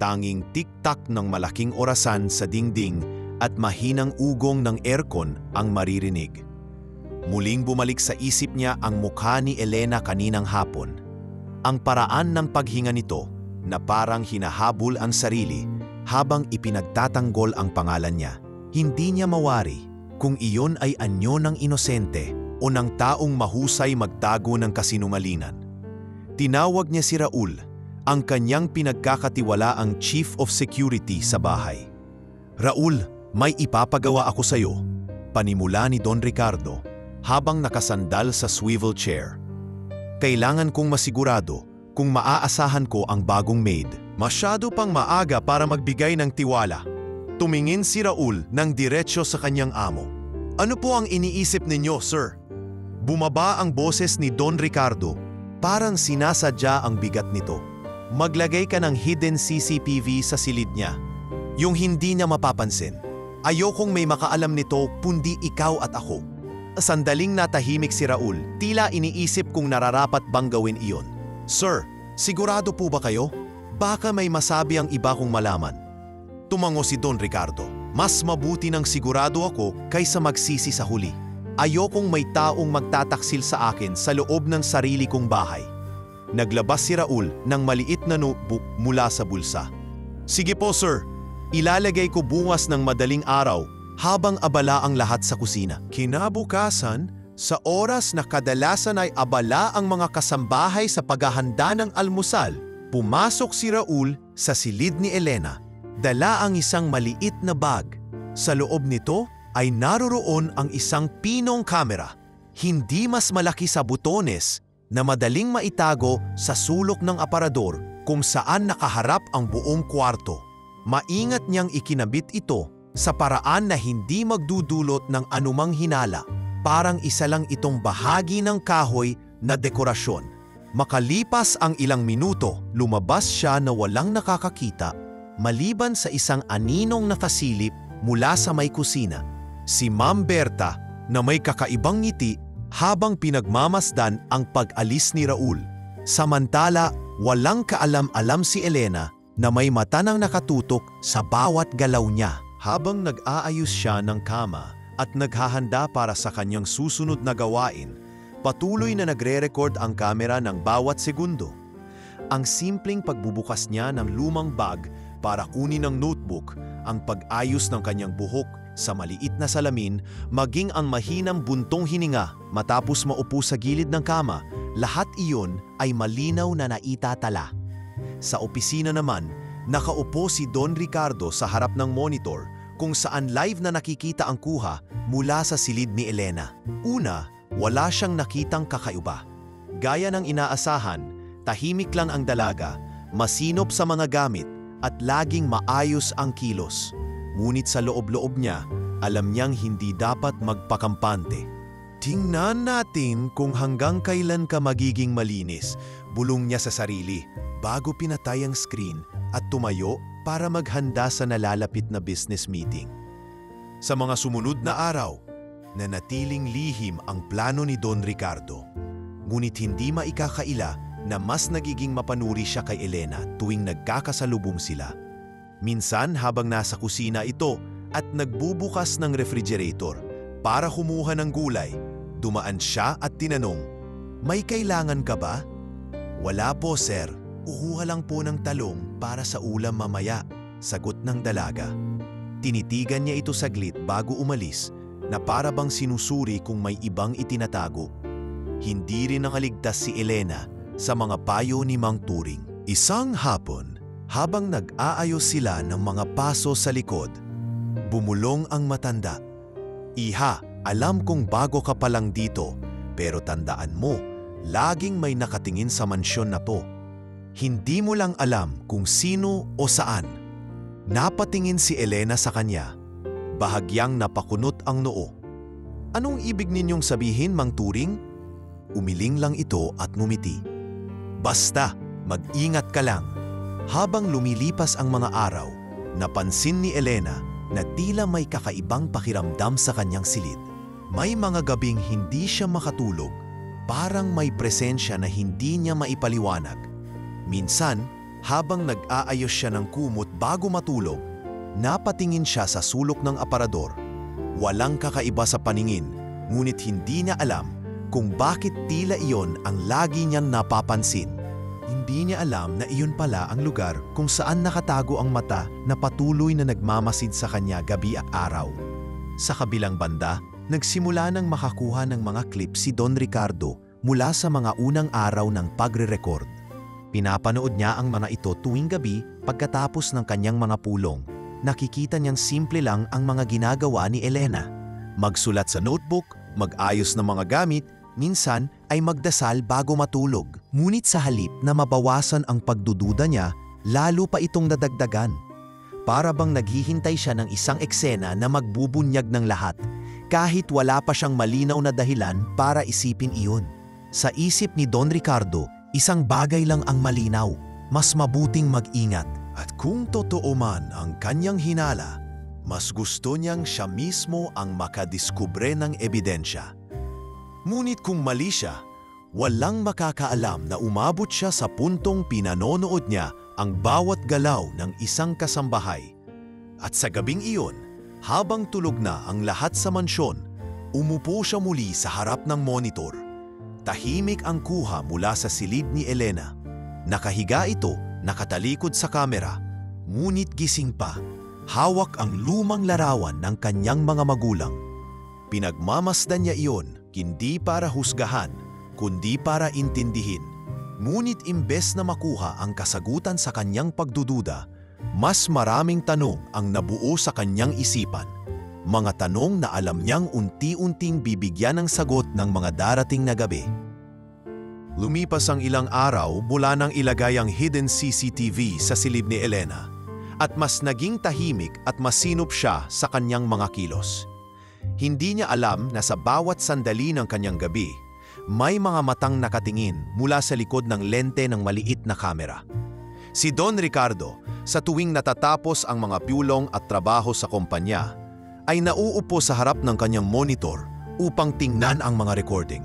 tanging tik-tak ng malaking orasan sa dingding at mahinang ugong ng aircon ang maririnig. Muling bumalik sa isip niya ang mukha ni Elena kaninang hapon. Ang paraan ng paghinga nito na parang hinahabol ang sarili habang ipinagtatanggol ang pangalan niya. Hindi niya mawari kung iyon ay anyo ng inosente o ng taong mahusay magtago ng kasinungalingan. Tinawag niya si Raul, ang kanyang pinagkakatiwalaang Chief of Security sa bahay. "Raul, may ipapagawa ako sa iyo," panimula ni Don Ricardo habang nakasandal sa swivel chair. "Kailangan kong masigurado kung maaasahan ko ang bagong maid." Masyado pang maaga para magbigay ng tiwala. Tumingin si Raul ng diretsyo sa kanyang amo. "Ano po ang iniisip ninyo, sir?" Bumaba ang boses ni Don Ricardo, parang sinasadya ang bigat nito. "Maglagay ka ng hidden CCTV sa silid niya, yung hindi niya mapapansin. Ayokong may makaalam nito kundi ikaw at ako." Sandaling natahimik si Raul, tila iniisip kung nararapat bang gawin iyon. "Sir, sigurado po ba kayo? Baka may masabi ang iba kong malaman." Tumango si Don Ricardo. "Mas mabuti nang sigurado ako kaysa magsisi sa huli. Ayokong may taong magtataksil sa akin sa loob ng sarili kong bahay." Naglabas si Raul ng maliit na notebook mula sa bulsa. "Sige po, sir. Ilalagay ko bukas ng madaling araw habang abala ang lahat sa kusina." Kinabukasan, sa oras na kadalasan ay abala ang mga kasambahay sa paghahanda ng almusal, pumasok si Raul sa silid ni Elena. Dala ang isang maliit na bag. Sa loob nito ay naroroon ang isang pinong kamera, hindi mas malaki sa butones, na madaling maitago sa sulok ng aparador kung saan nakaharap ang buong kwarto. Maingat niyang ikinabit ito sa paraan na hindi magdudulot ng anumang hinala. Parang isa lang itong bahagi ng kahoy na dekorasyon. Makalipas ang ilang minuto, lumabas siya na walang nakakakita, maliban sa isang aninong nakasilip mula sa may kusina. Si Ma'am Berta na may kakaibang ngiti habang pinagmamasdan ang pag-alis ni Raul. Samantala, walang kaalam-alam si Elena na may mata nang nakatutok sa bawat galaw niya. Habang nag-aayos siya ng kama at naghahanda para sa kanyang susunod na gawain, patuloy na nagre-record ang kamera ng bawat segundo. Ang simpleng pagbubukas niya ng lumang bag para kunin ang notebook, ang pag-ayos ng kanyang buhok sa maliit na salamin, maging ang mahinang buntong hininga matapos maupo sa gilid ng kama, lahat iyon ay malinaw na naitatala. Sa opisina naman, nakaupo si Don Ricardo sa harap ng monitor kung saan live na nakikita ang kuha mula sa silid ni Elena. Una, wala siyang nakitang kakaiba. Gaya ng inaasahan, tahimik lang ang dalaga, masinop sa mga gamit at laging maayos ang kilos. Ngunit sa loob-loob niya, alam niyang hindi dapat magpakampante. "Tingnan natin kung hanggang kailan ka magiging malinis," bulong niya sa sarili, bago pinatay ang screen at tumayo para maghanda sa nalalapit na business meeting. Sa mga sumunod na araw, nanatiling lihim ang plano ni Don Ricardo. Ngunit hindi maikakaila na mas nagiging mapanuri siya kay Elena tuwing nagkakasalubong sila. Minsan habang nasa kusina ito at nagbubukas ng refrigerator para kumuha ng gulay, dumaan siya at tinanong, "May kailangan ka ba?" "Wala po, sir. Kukuha lang po ng talong para sa ulam mamaya," sagot ng dalaga. Tinitigan niya ito saglit bago umalis na para bang sinusuri kung may ibang itinatago. Hindi rin nakaligtas si Elena sa mga payo ni Mang Turing. Isang hapon, habang nag-aayos sila ng mga paso sa likod, bumulong ang matanda. "Iha, alam kong bago ka pa lang dito, pero tandaan mo, laging may nakatingin sa mansyon na to. Hindi mo lang alam kung sino o saan." Napatingin si Elena sa kanya. bahagyang napakunot ang noo. "Anong ibig ninyong sabihin, Mang Turing?" Umiling lang ito at ngumiti. "Basta, mag-ingat ka lang." Habang lumilipas ang mga araw, napansin ni Elena na tila may kakaibang pakiramdam sa kanyang silid. May mga gabing hindi siya makatulog, parang may presensya na hindi niya maipaliwanag. Minsan, habang nag-aayos siya ng kumot bago matulog, napatingin siya sa sulok ng aparador. Walang kakaiba sa paningin, ngunit hindi niya alam kung bakit tila iyon ang lagi niyang napapansin. Hindi niya alam na iyon pala ang lugar kung saan nakatago ang mata na patuloy na nagmamasid sa kanya gabi at araw. Sa kabilang banda, nagsimula nang makakuha ng mga clip si Don Ricardo mula sa mga unang araw ng pagre-record. Pinapanood niya ang mga ito tuwing gabi pagkatapos ng kanyang mga pulong. Nakikita niyang simple lang ang mga ginagawa ni Elena. Magsulat sa notebook, mag-ayos ng mga gamit, minsan ay magdasal bago matulog. Ngunit sa halip na mabawasan ang pagdududa niya, lalo pa itong nadagdagan. Para bang naghihintay siya ng isang eksena na magbubunyag ng lahat, kahit wala pa siyang malinaw na dahilan para isipin iyon. Sa isip ni Don Ricardo, isang bagay lang ang malinaw, mas mabuting mag-ingat. At kung totoo man ang kanyang hinala, mas gusto niyang siya mismo ang makadiskubre ng ebidensya. Ngunit kung mali siya, walang makakaalam na umabot siya sa puntong pinanonood niya ang bawat galaw ng isang kasambahay. At sa gabing iyon, habang tulog na ang lahat sa mansyon, umupo siya muli sa harap ng monitor. Tahimik ang kuha mula sa silid ni Elena. Nakahiga ito, nakatalikod sa kamera, ngunit gising pa. Hawak ang lumang larawan ng kanyang mga magulang. Pinagmamasdan niya iyon, hindi para husgahan, kundi para intindihin. Ngunit imbes na makuha ang kasagutan sa kanyang pagdududa, mas maraming tanong ang nabuo sa kanyang isipan. Mga tanong na alam niyang unti-unting bibigyan ng sagot ng mga darating na gabi. Lumipas ang ilang araw mula nang ilagay ang hidden CCTV sa silid ni Elena, at mas naging tahimik at masinop siya sa kanyang mga kilos. Hindi niya alam na sa bawat sandali ng kanyang gabi, may mga matang nakatingin mula sa likod ng lente ng maliit na kamera. Si Don Ricardo, sa tuwing natatapos ang mga pulong at trabaho sa kumpanya, ay nauupo sa harap ng kanyang monitor upang tingnan ang mga recording.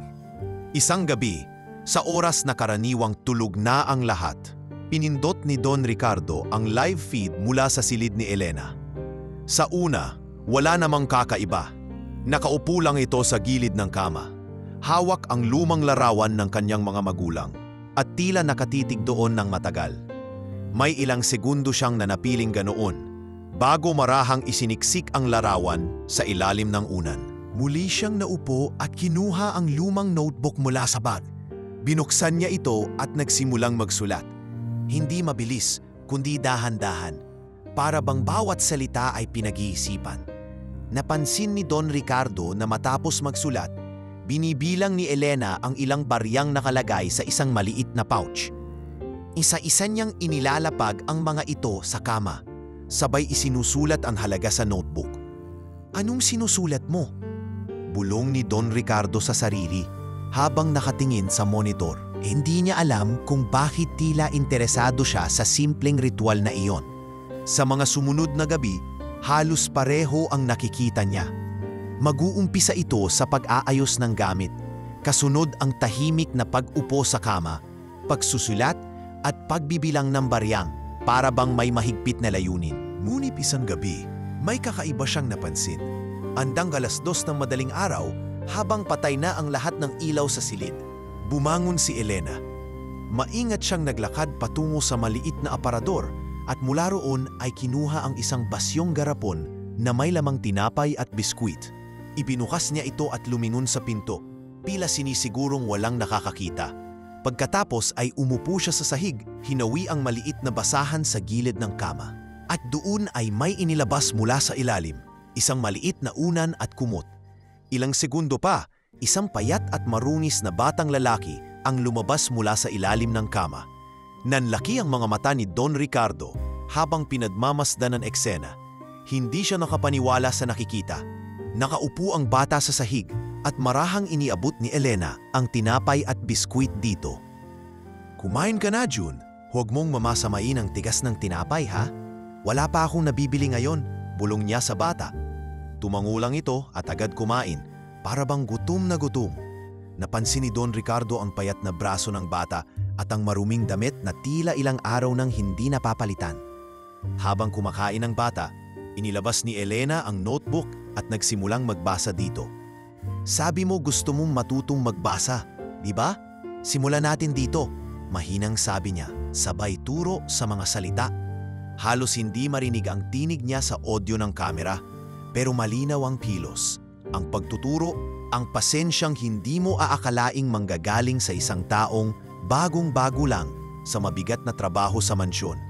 Isang gabi, sa oras na karaniwang tulog na ang lahat, pinindot ni Don Ricardo ang live feed mula sa silid ni Elena. Sa una, wala namang kakaiba. Nakaupo lang ito sa gilid ng kama. Hawak ang lumang larawan ng kanyang mga magulang at tila nakatitig doon ng matagal. May ilang segundo siyang nanapiling ganoon bago marahang isiniksik ang larawan sa ilalim ng unan. Muli siyang naupo at kinuha ang lumang notebook mula sa bag. Binuksan niya ito at nagsimulang magsulat. Hindi mabilis, kundi dahan-dahan. Para bang bawat salita ay pinag-iisipan. Napansin ni Don Ricardo na matapos magsulat, binibilang ni Elena ang ilang baryang nakalagay sa isang maliit na pouch. Isa-isa niyang inilalapag ang mga ito sa kama, sabay isinusulat ang halaga sa notebook. "Anong sinusulat mo?" Bulong ni Don Ricardo sa sarili habang nakatingin sa monitor. Hindi niya alam kung bakit tila interesado siya sa simpleng ritual na iyon. Sa mga sumunod na gabi, halos pareho ang nakikita niya. Mag-uumpisa ito sa pag-aayos ng gamit, kasunod ang tahimik na pag-upo sa kama, pagsusulat at pagbibilang ng baryang para bang may mahigpit na layunin. Ngunit isang gabi, may kakaiba siyang napansin. Andang 2:00 ng madaling araw, habang patay na ang lahat ng ilaw sa silid, bumangon si Elena. Maingat siyang naglakad patungo sa maliit na aparador at mula roon ay kinuha ang isang basyong garapon na may lamang tinapay at biskwit. Ibinukas niya ito at lumingon sa pinto, tila sinisigurong walang nakakakita. Pagkatapos ay umupo siya sa sahig, hinawi ang maliit na basahan sa gilid ng kama. At doon ay may inilabas mula sa ilalim, isang maliit na unan at kumot. Ilang segundo pa, isang payat at marungis na batang lalaki ang lumabas mula sa ilalim ng kama. Nanlaki ang mga mata ni Don Ricardo habang pinagmamasdan ng eksena. Hindi siya nakapaniwala sa nakikita. Nakaupo ang bata sa sahig at marahang iniabot ni Elena ang tinapay at biskwit dito. "Kumain ka na, June. Huwag mong mamasamain ang tigas ng tinapay, ha? Wala pa akong nabibili ngayon," bulong niya sa bata. Tumangulang ito at agad kumain, para bang gutom na gutom. Napansin ni Don Ricardo ang payat na braso ng bata at ang maruming damit na tila ilang araw nang hindi napapalitan. Habang kumakain ang bata, inilabas ni Elena ang notebook at nagsimulang magbasa dito. "Sabi mo gusto mong matutong magbasa, di ba? Simulan natin dito," mahinang sabi niya, sabay turo sa mga salita. Halos hindi marinig ang tinig niya sa audio ng kamera, pero malinaw ang kilos. Ang pagtuturo, ang pasensyang hindi mo aakalaing manggagaling sa isang taong bagong-bago lang sa mabigat na trabaho sa mansyon.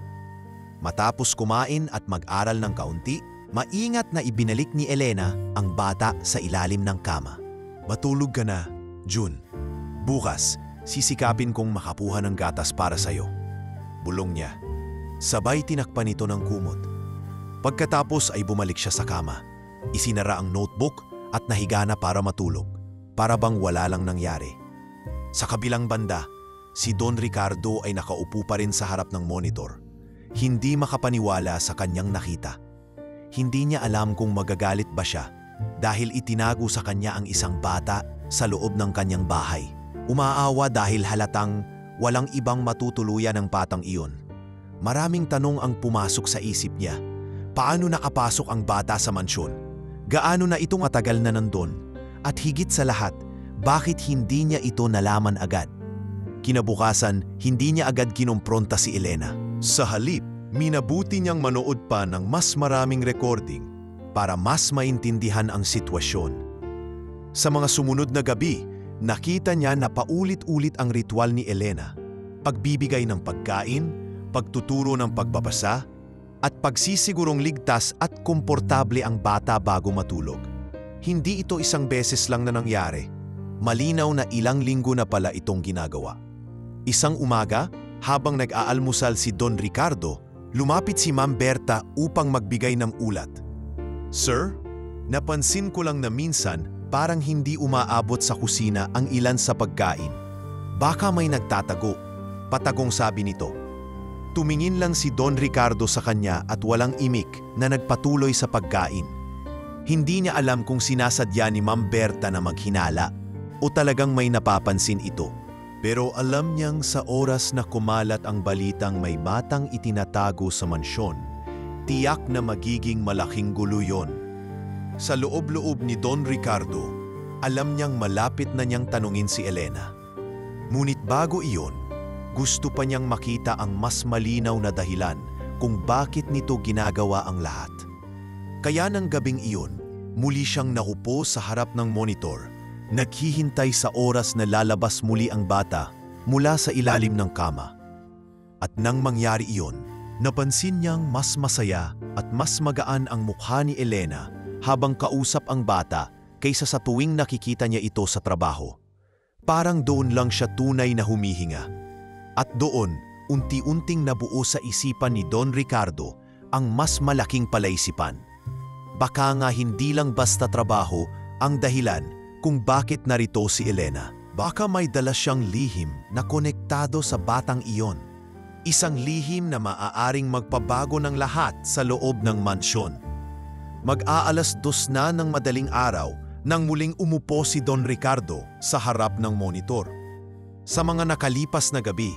Matapos kumain at mag-aral ng kaunti, maingat na ibinalik ni Elena ang bata sa ilalim ng kama. "Matulog ka na, June. Bukas, sisikapin kong makapuha ng gatas para sa'yo," bulong niya. Sabay tinakpan ito ng kumot. Pagkatapos ay bumalik siya sa kama. Isinara ang notebook at nahiga na para matulog, para bang wala lang nangyari. Sa kabilang banda, si Don Ricardo ay nakaupo pa rin sa harap ng monitor. Hindi makapaniwala sa kanyang nakita. Hindi niya alam kung magagalit ba siya dahil itinago sa kanya ang isang bata sa loob ng kanyang bahay. Umaawa dahil halatang walang ibang matutuluyan ng batang iyon. Maraming tanong ang pumasok sa isip niya. Paano nakapasok ang bata sa mansyon? Gaano na itong matagal na nandun? At higit sa lahat, bakit hindi niya ito nalaman agad? Kinabukasan, hindi niya agad kinumpronta si Elena. Sa halip, minabuti niyang manood pa ng mas maraming recording para mas maintindihan ang sitwasyon. Sa mga sumunod na gabi, nakita niya na paulit-ulit ang ritual ni Elena. Pagbibigay ng pagkain, pagtuturo ng pagbabasa, at pagsisigurong ligtas at komportable ang bata bago matulog. Hindi ito isang beses lang na nangyari. Malinaw na ilang linggo na pala itong ginagawa. Isang umaga, habang nag-aalmusal si Don Ricardo, lumapit si Ma'am Berta upang magbigay ng ulat. "Sir, napansin ko lang na minsan parang hindi umaabot sa kusina ang ilan sa pagkain. Baka may nagtatago," patagong sabi nito. Tumingin lang si Don Ricardo sa kanya at walang imik na nagpatuloy sa pagkain. Hindi niya alam kung sinasadya ni Ma'am Berta na maghinala o talagang may napapansin ito. Pero alam niyang sa oras na kumalat ang balitang may batang itinatago sa mansyon, tiyak na magiging malaking gulo yon. Sa loob-loob ni Don Ricardo, alam niyang malapit na niyang tanungin si Elena. Ngunit bago iyon, gusto pa niyang makita ang mas malinaw na dahilan kung bakit nito ginagawa ang lahat. Kaya ng gabing iyon, muli siyang naupo sa harap ng monitor, naghihintay sa oras na lalabas muli ang bata mula sa ilalim ng kama. At nang mangyari iyon, napansin niyang mas masaya at mas magaan ang mukha ni Elena habang kausap ang bata kaysa sa tuwing nakikita niya ito sa trabaho. Parang doon lang siya tunay na humihinga. At doon, unti-unting nabuo sa isipan ni Don Ricardo ang mas malaking palaisipan. Baka nga hindi lang basta trabaho ang dahilan kung bakit narito si Elena. Baka may dala siyang lihim na konektado sa batang iyon. Isang lihim na maaaring magpabago ng lahat sa loob ng mansyon. Mag-aalas 2 na ng madaling araw nang muling umupo si Don Ricardo sa harap ng monitor. Sa mga nakalipas na gabi,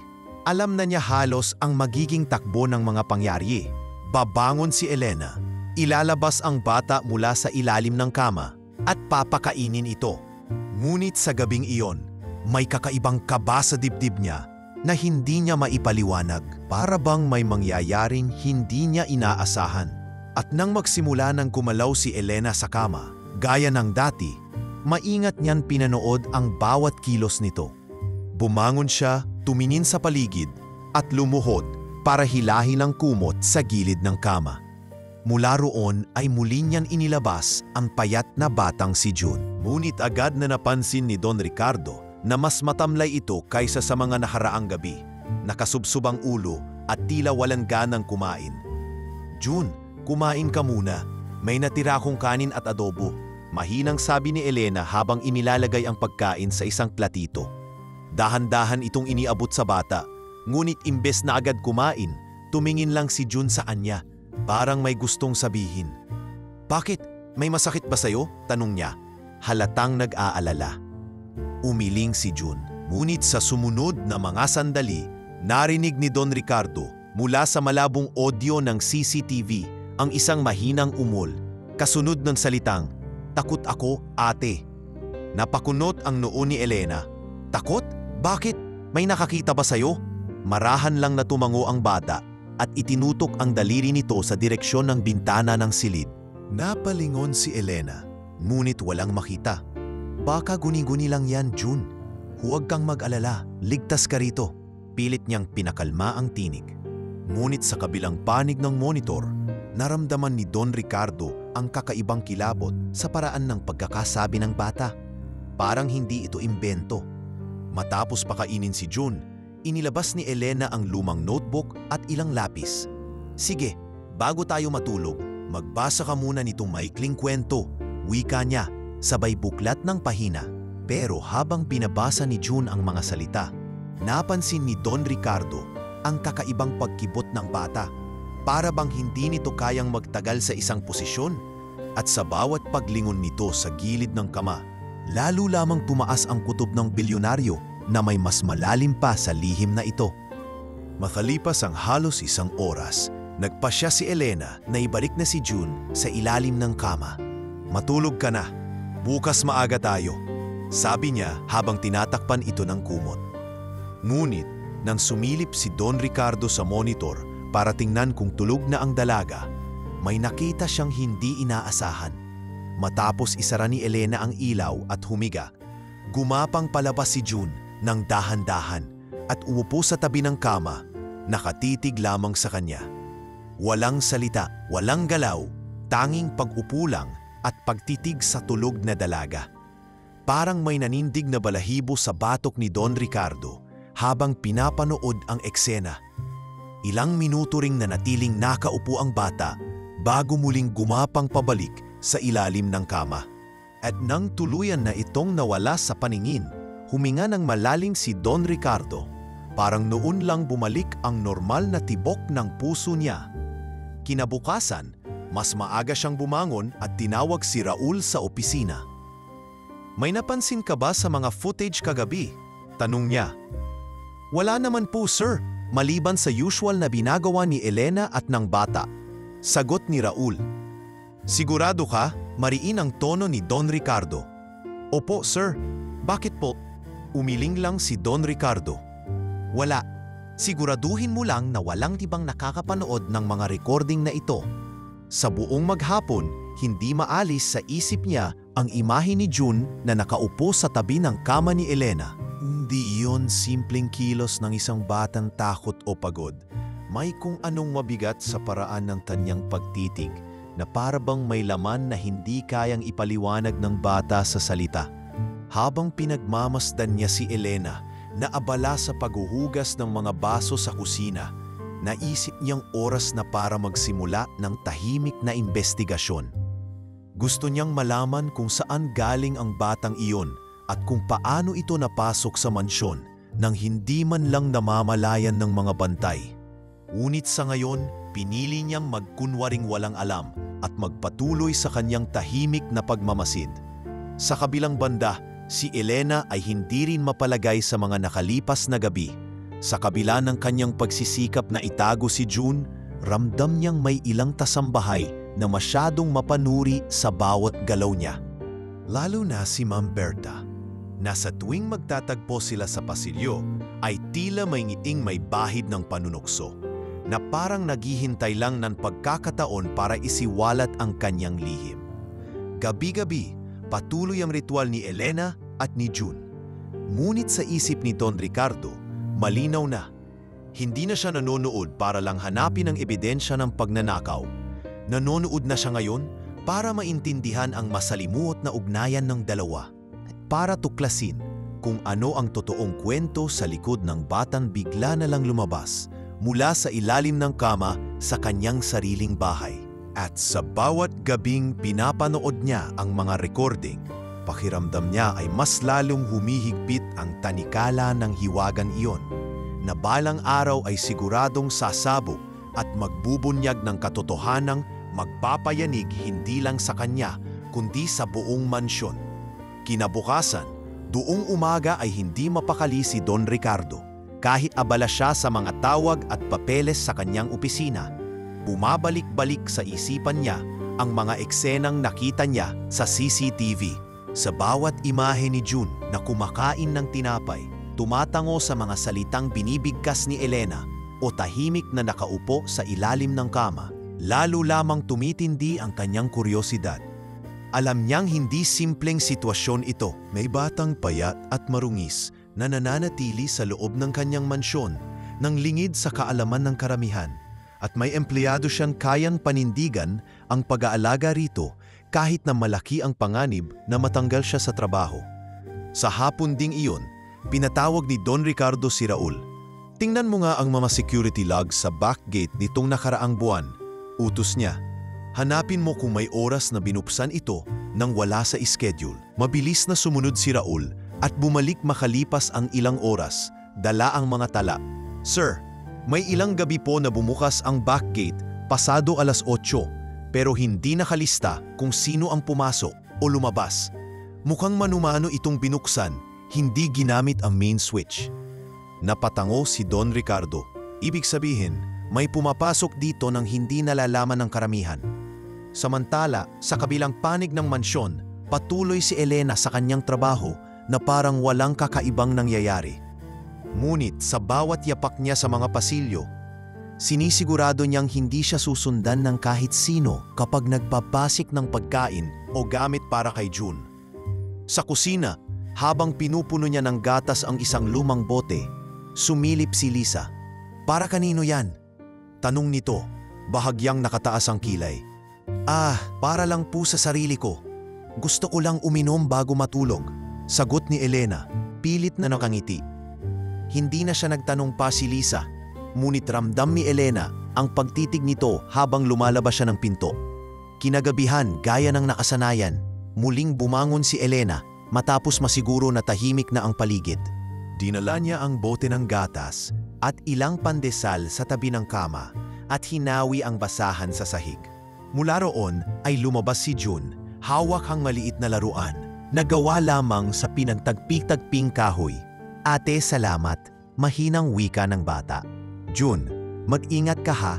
alam na niya halos ang magiging takbo ng mga pangyari. Babangon si Elena, ilalabas ang bata mula sa ilalim ng kama at papakainin ito. Ngunit sa gabing iyon, may kakaibang kaba sa dibdib niya na hindi niya maipaliwanag, para bang may mangyayaring hindi niya inaasahan. At nang magsimula ng kumalaw si Elena sa kama, gaya ng dati, maingat niyan pinanood ang bawat kilos nito. Bumangon siya, tumingin sa paligid at lumuhod para hilahin ang kumot sa gilid ng kama. Mula roon ay muli niyan inilabas ang payat na batang si June. Ngunit agad na napansin ni Don Ricardo na mas matamlay ito kaysa sa mga nakaraang gabi. Nakasubsub ang ulo at tila walang ganang kumain. "June, Kumain ka muna. May natira akong kanin at adobo. Mahinang sabi ni Elena habang inilalagay ang pagkain sa isang platito. Dahan-dahan itong iniabot sa bata. Ngunit imbes na agad kumain, tumingin lang si Jun sa kanya. Parang may gustong sabihin. "Bakit? May masakit ba sa'yo?" tanong niya. Halatang nag-aalala. Umiling si Jun. Ngunit sa sumunod na mga sandali, narinig ni Don Ricardo mula sa malabong audio ng CCTV ang isang mahinang umol. Kasunod ng salitang, "Takot ako, ate." Napakunot ang noo ni Elena. "Takot? Bakit? May nakakita ba sa'yo?" Marahan lang na tumango ang bata at itinutok ang daliri nito sa direksyon ng bintana ng silid. Napalingon si Elena, ngunit walang makita. "Baka guni-guni lang yan, Jun. Huwag kang mag-alala, ligtas ka rito." Pilit niyang pinakalma ang tinig. Ngunit sa kabilang panig ng monitor, naramdaman ni Don Ricardo ang kakaibang kilabot sa paraan ng pagkakasabi ng bata. Parang hindi ito imbento. Matapos pakainin si Jun, inilabas ni Elena ang lumang notebook at ilang lapis. "Sige, bago tayo matulog, magbasa ka muna nitong maikling kwento," wika niya, sabay buklat ng pahina. Pero habang binabasa ni Jun ang mga salita, napansin ni Don Ricardo ang kakaibang pagkibot ng bata. Para bang hindi nito kayang magtagal sa isang posisyon, at sa bawat paglingon nito sa gilid ng kama, lalo lamang tumaas ang kutob ng bilyonaryo na may mas malalim pa sa lihim na ito. Makalipas ang halos isang oras, nagpasya si Elena na ibalik na si Jun sa ilalim ng kama. "Matulog ka na. Bukas maaga tayo," sabi niya habang tinatakpan ito ng kumot. Ngunit nang sumilip si Don Ricardo sa monitor para tingnan kung tulog na ang dalaga, may nakita siyang hindi inaasahan. Matapos isara ni Elena ang ilaw at humiga, gumapang palabas si Jun ng dahan-dahan at umupo sa tabi ng kama, nakatitig lamang sa kanya. Walang salita, walang galaw, tanging pag-upo lang at pagtitig sa tulog na dalaga. Parang may nanindig na balahibo sa batok ni Don Ricardo habang pinapanood ang eksena. Ilang minuto ring nanatiling nakaupo ang bata bago muling gumapang pabalik sa ilalim ng kama. At nang tuluyan na itong nawala sa paningin, huminga ng malalim si Don Ricardo. Parang noon lang bumalik ang normal na tibok ng puso niya. Kinabukasan, mas maaga siyang bumangon at tinawag si Raul sa opisina. "May napansin ka ba sa mga footage kagabi?" tanong niya. "Wala naman po, sir, maliban sa usual na binagawa ni Elena at ng bata," sagot ni Raul. "Sigurado ka?" Mariin ang tono ni Don Ricardo. "Opo, sir. Bakit po?" Umiling lang si Don Ricardo. "Wala. Siguraduhin mo lang na walang ibang nakakapanood ng mga recording na ito." Sa buong maghapon, hindi maalis sa isip niya ang imahe ni Jun na nakaupo sa tabi ng kama ni Elena. Hindi iyon simpleng kilos ng isang batang takot o pagod. May kung anong mabigat sa paraan ng kanyang pagtitig na parabang may laman na hindi kayang ipaliwanag ng bata sa salita. Habang pinagmamasdan niya si Elena na abala sa paghuhugas ng mga baso sa kusina, naisip niyang oras na para magsimula ng tahimik na investigasyon. Gusto niyang malaman kung saan galing ang batang iyon at kung paano ito napasok sa mansyon nang hindi man lang namamalayan ng mga bantay. Ngunit sa ngayon, pinili niyang magkunwaring walang alam at magpatuloy sa kanyang tahimik na pagmamasid. Sa kabilang banda, si Elena ay hindi rin mapalagay sa mga nakalipas na gabi. Sa kabila ng kanyang pagsisikap na itago si Jun, ramdam niyang may ilang tasambahay na masyadong mapanuri sa bawat galaw niya. Lalo na si Ma'am Berta, na sa tuwing magtatagpo sila sa pasilyo ay tila may ngiting may bahid ng panunukso, na parang naghihintay lang ng pagkakataon para isiwalat ang kanyang lihim. Gabi-gabi, patuloy ang ritual ni Elena at ni Jun. Ngunit sa isip ni Don Ricardo, malinaw na. Hindi na siya nanonood para lang hanapin ang ebidensya ng pagnanakaw. Nanonood na siya ngayon para maintindihan ang masalimuot na ugnayan ng dalawa, para tuklasin kung ano ang totoong kwento sa likod ng batang bigla na lang lumabas mula sa ilalim ng kama sa kanyang sariling bahay. At sa bawat gabing pinapanood niya ang mga recording, pakiramdam niya ay mas lalong humihigpit ang tanikala ng hiwagang iyon, na balang araw ay siguradong sasabog at magbubunyag ng katotohanang magpapayanig hindi lang sa kanya kundi sa buong mansyon. Kinabukasan, duong umaga ay hindi mapakali si Don Ricardo. Kahit abala siya sa mga tawag at papeles sa kanyang opisina, bumabalik-balik sa isipan niya ang mga eksenang nakita niya sa CCTV. Sa bawat imahe ni June na kumakain ng tinapay, tumatango sa mga salitang binibigkas ni Elena o tahimik na nakaupo sa ilalim ng kama, lalo lamang tumitindi ang kanyang kuryosidad. Alam niyang hindi simpleng sitwasyon ito. May batang payat at marungis na nananatili sa loob ng kanyang mansyon nang lingid sa kaalaman ng karamihan, at may empleyado siyang kayang panindigan ang pag-aalaga rito kahit na malaki ang panganib na matanggal siya sa trabaho. Sa hapon ding iyon, pinatawag ni Don Ricardo si Raul. Tingnan mo nga ang mga security logs sa back gate nitong nakaraang buwan. Utos niya. Hanapin mo kung may oras na binuksan ito nang wala sa schedule. Mabilis na sumunod si Raul at bumalik makalipas ang ilang oras, dala ang mga tala. Sir, may ilang gabi po na bumukas ang back gate pasado alas 8, pero hindi nakalista kung sino ang pumasok o lumabas. Mukhang manumano itong binuksan, hindi ginamit ang main switch. Napatango si Don Ricardo. Ibig sabihin, may pumapasok dito nang hindi nalalaman ng karamihan. Samantala, sa kabilang panig ng mansyon, patuloy si Elena sa kanyang trabaho na parang walang kakaibang nangyayari. Ngunit sa bawat yapak niya sa mga pasilyo, sinisigurado niyang hindi siya susundan ng kahit sino kapag nagpapasik ng pagkain o gamit para kay June. Sa kusina, habang pinupuno niya ng gatas ang isang lumang bote, sumilip si Lisa. Para kanino yan? Tanong nito, bahagyang nakataas ang kilay. Para lang po sa sarili ko. Gusto ko lang uminom bago matulog. Sagot ni Elena, pilit na nakangiti. Hindi na siya nagtanong pa si Lisa, ngunit ramdam ni Elena ang pagtitig nito habang lumalabas siya ng pinto. Kinagabihan, gaya ng nakasanayan, muling bumangon si Elena matapos masiguro na tahimik na ang paligid. Dinala niya ang bote ng gatas at ilang pandesal sa tabi ng kama at hinawi ang basahan sa sahig. Mula roon ay lumabas si June, hawak ang maliit na laruan na gawa lamang sa pinagtagpi-tagping kahoy. Ate, salamat, mahinang wika ng bata. June, mag-ingat ka ha,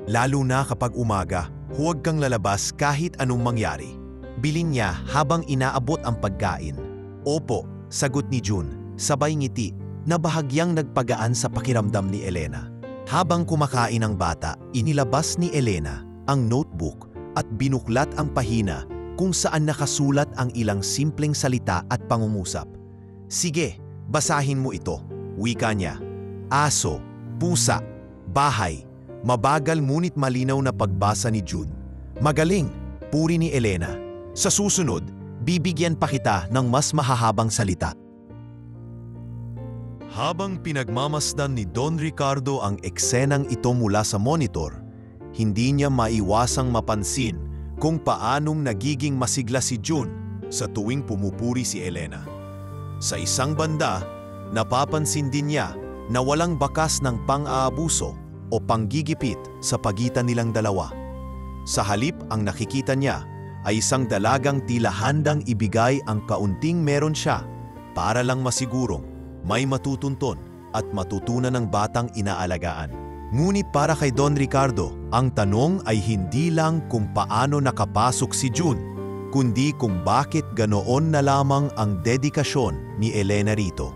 lalo na kapag umaga, huwag kang lalabas kahit anong mangyari. Bilin niya habang inaabot ang pagkain. Opo, sagot ni June, sabay ngiti na bahagyang nagpagaan sa pakiramdam ni Elena. Habang kumakain ang bata, inilabas ni Elena ang notebook at binuklat ang pahina kung saan nakasulat ang ilang simpleng salita at pangungusap. Sige, basahin mo ito, wika niya. Aso, pusa, bahay. Mabagal ngunit malinaw na pagbasa ni June. Magaling, puri ni Elena. Sa susunod, bibigyan pa kita ng mas mahahabang salita. Habang pinagmamasdan ni Don Ricardo ang eksenang ito mula sa monitor, hindi niya maiwasang mapansin kung paanong nagiging masigla si June sa tuwing pumupuri si Elena. Sa isang banda, napapansin din niya na walang bakas ng pang-aabuso o panggigipit sa pagitan nilang dalawa. Sa halip, ang nakikita niya ay isang dalagang tila handang ibigay ang kaunting meron siya para lang masigurong may matutunton at matutunan ng batang inaalagaan. Ngunit para kay Don Ricardo, ang tanong ay hindi lang kung paano nakapasok si June, kundi kung bakit ganoon na lamang ang dedikasyon ni Elena rito.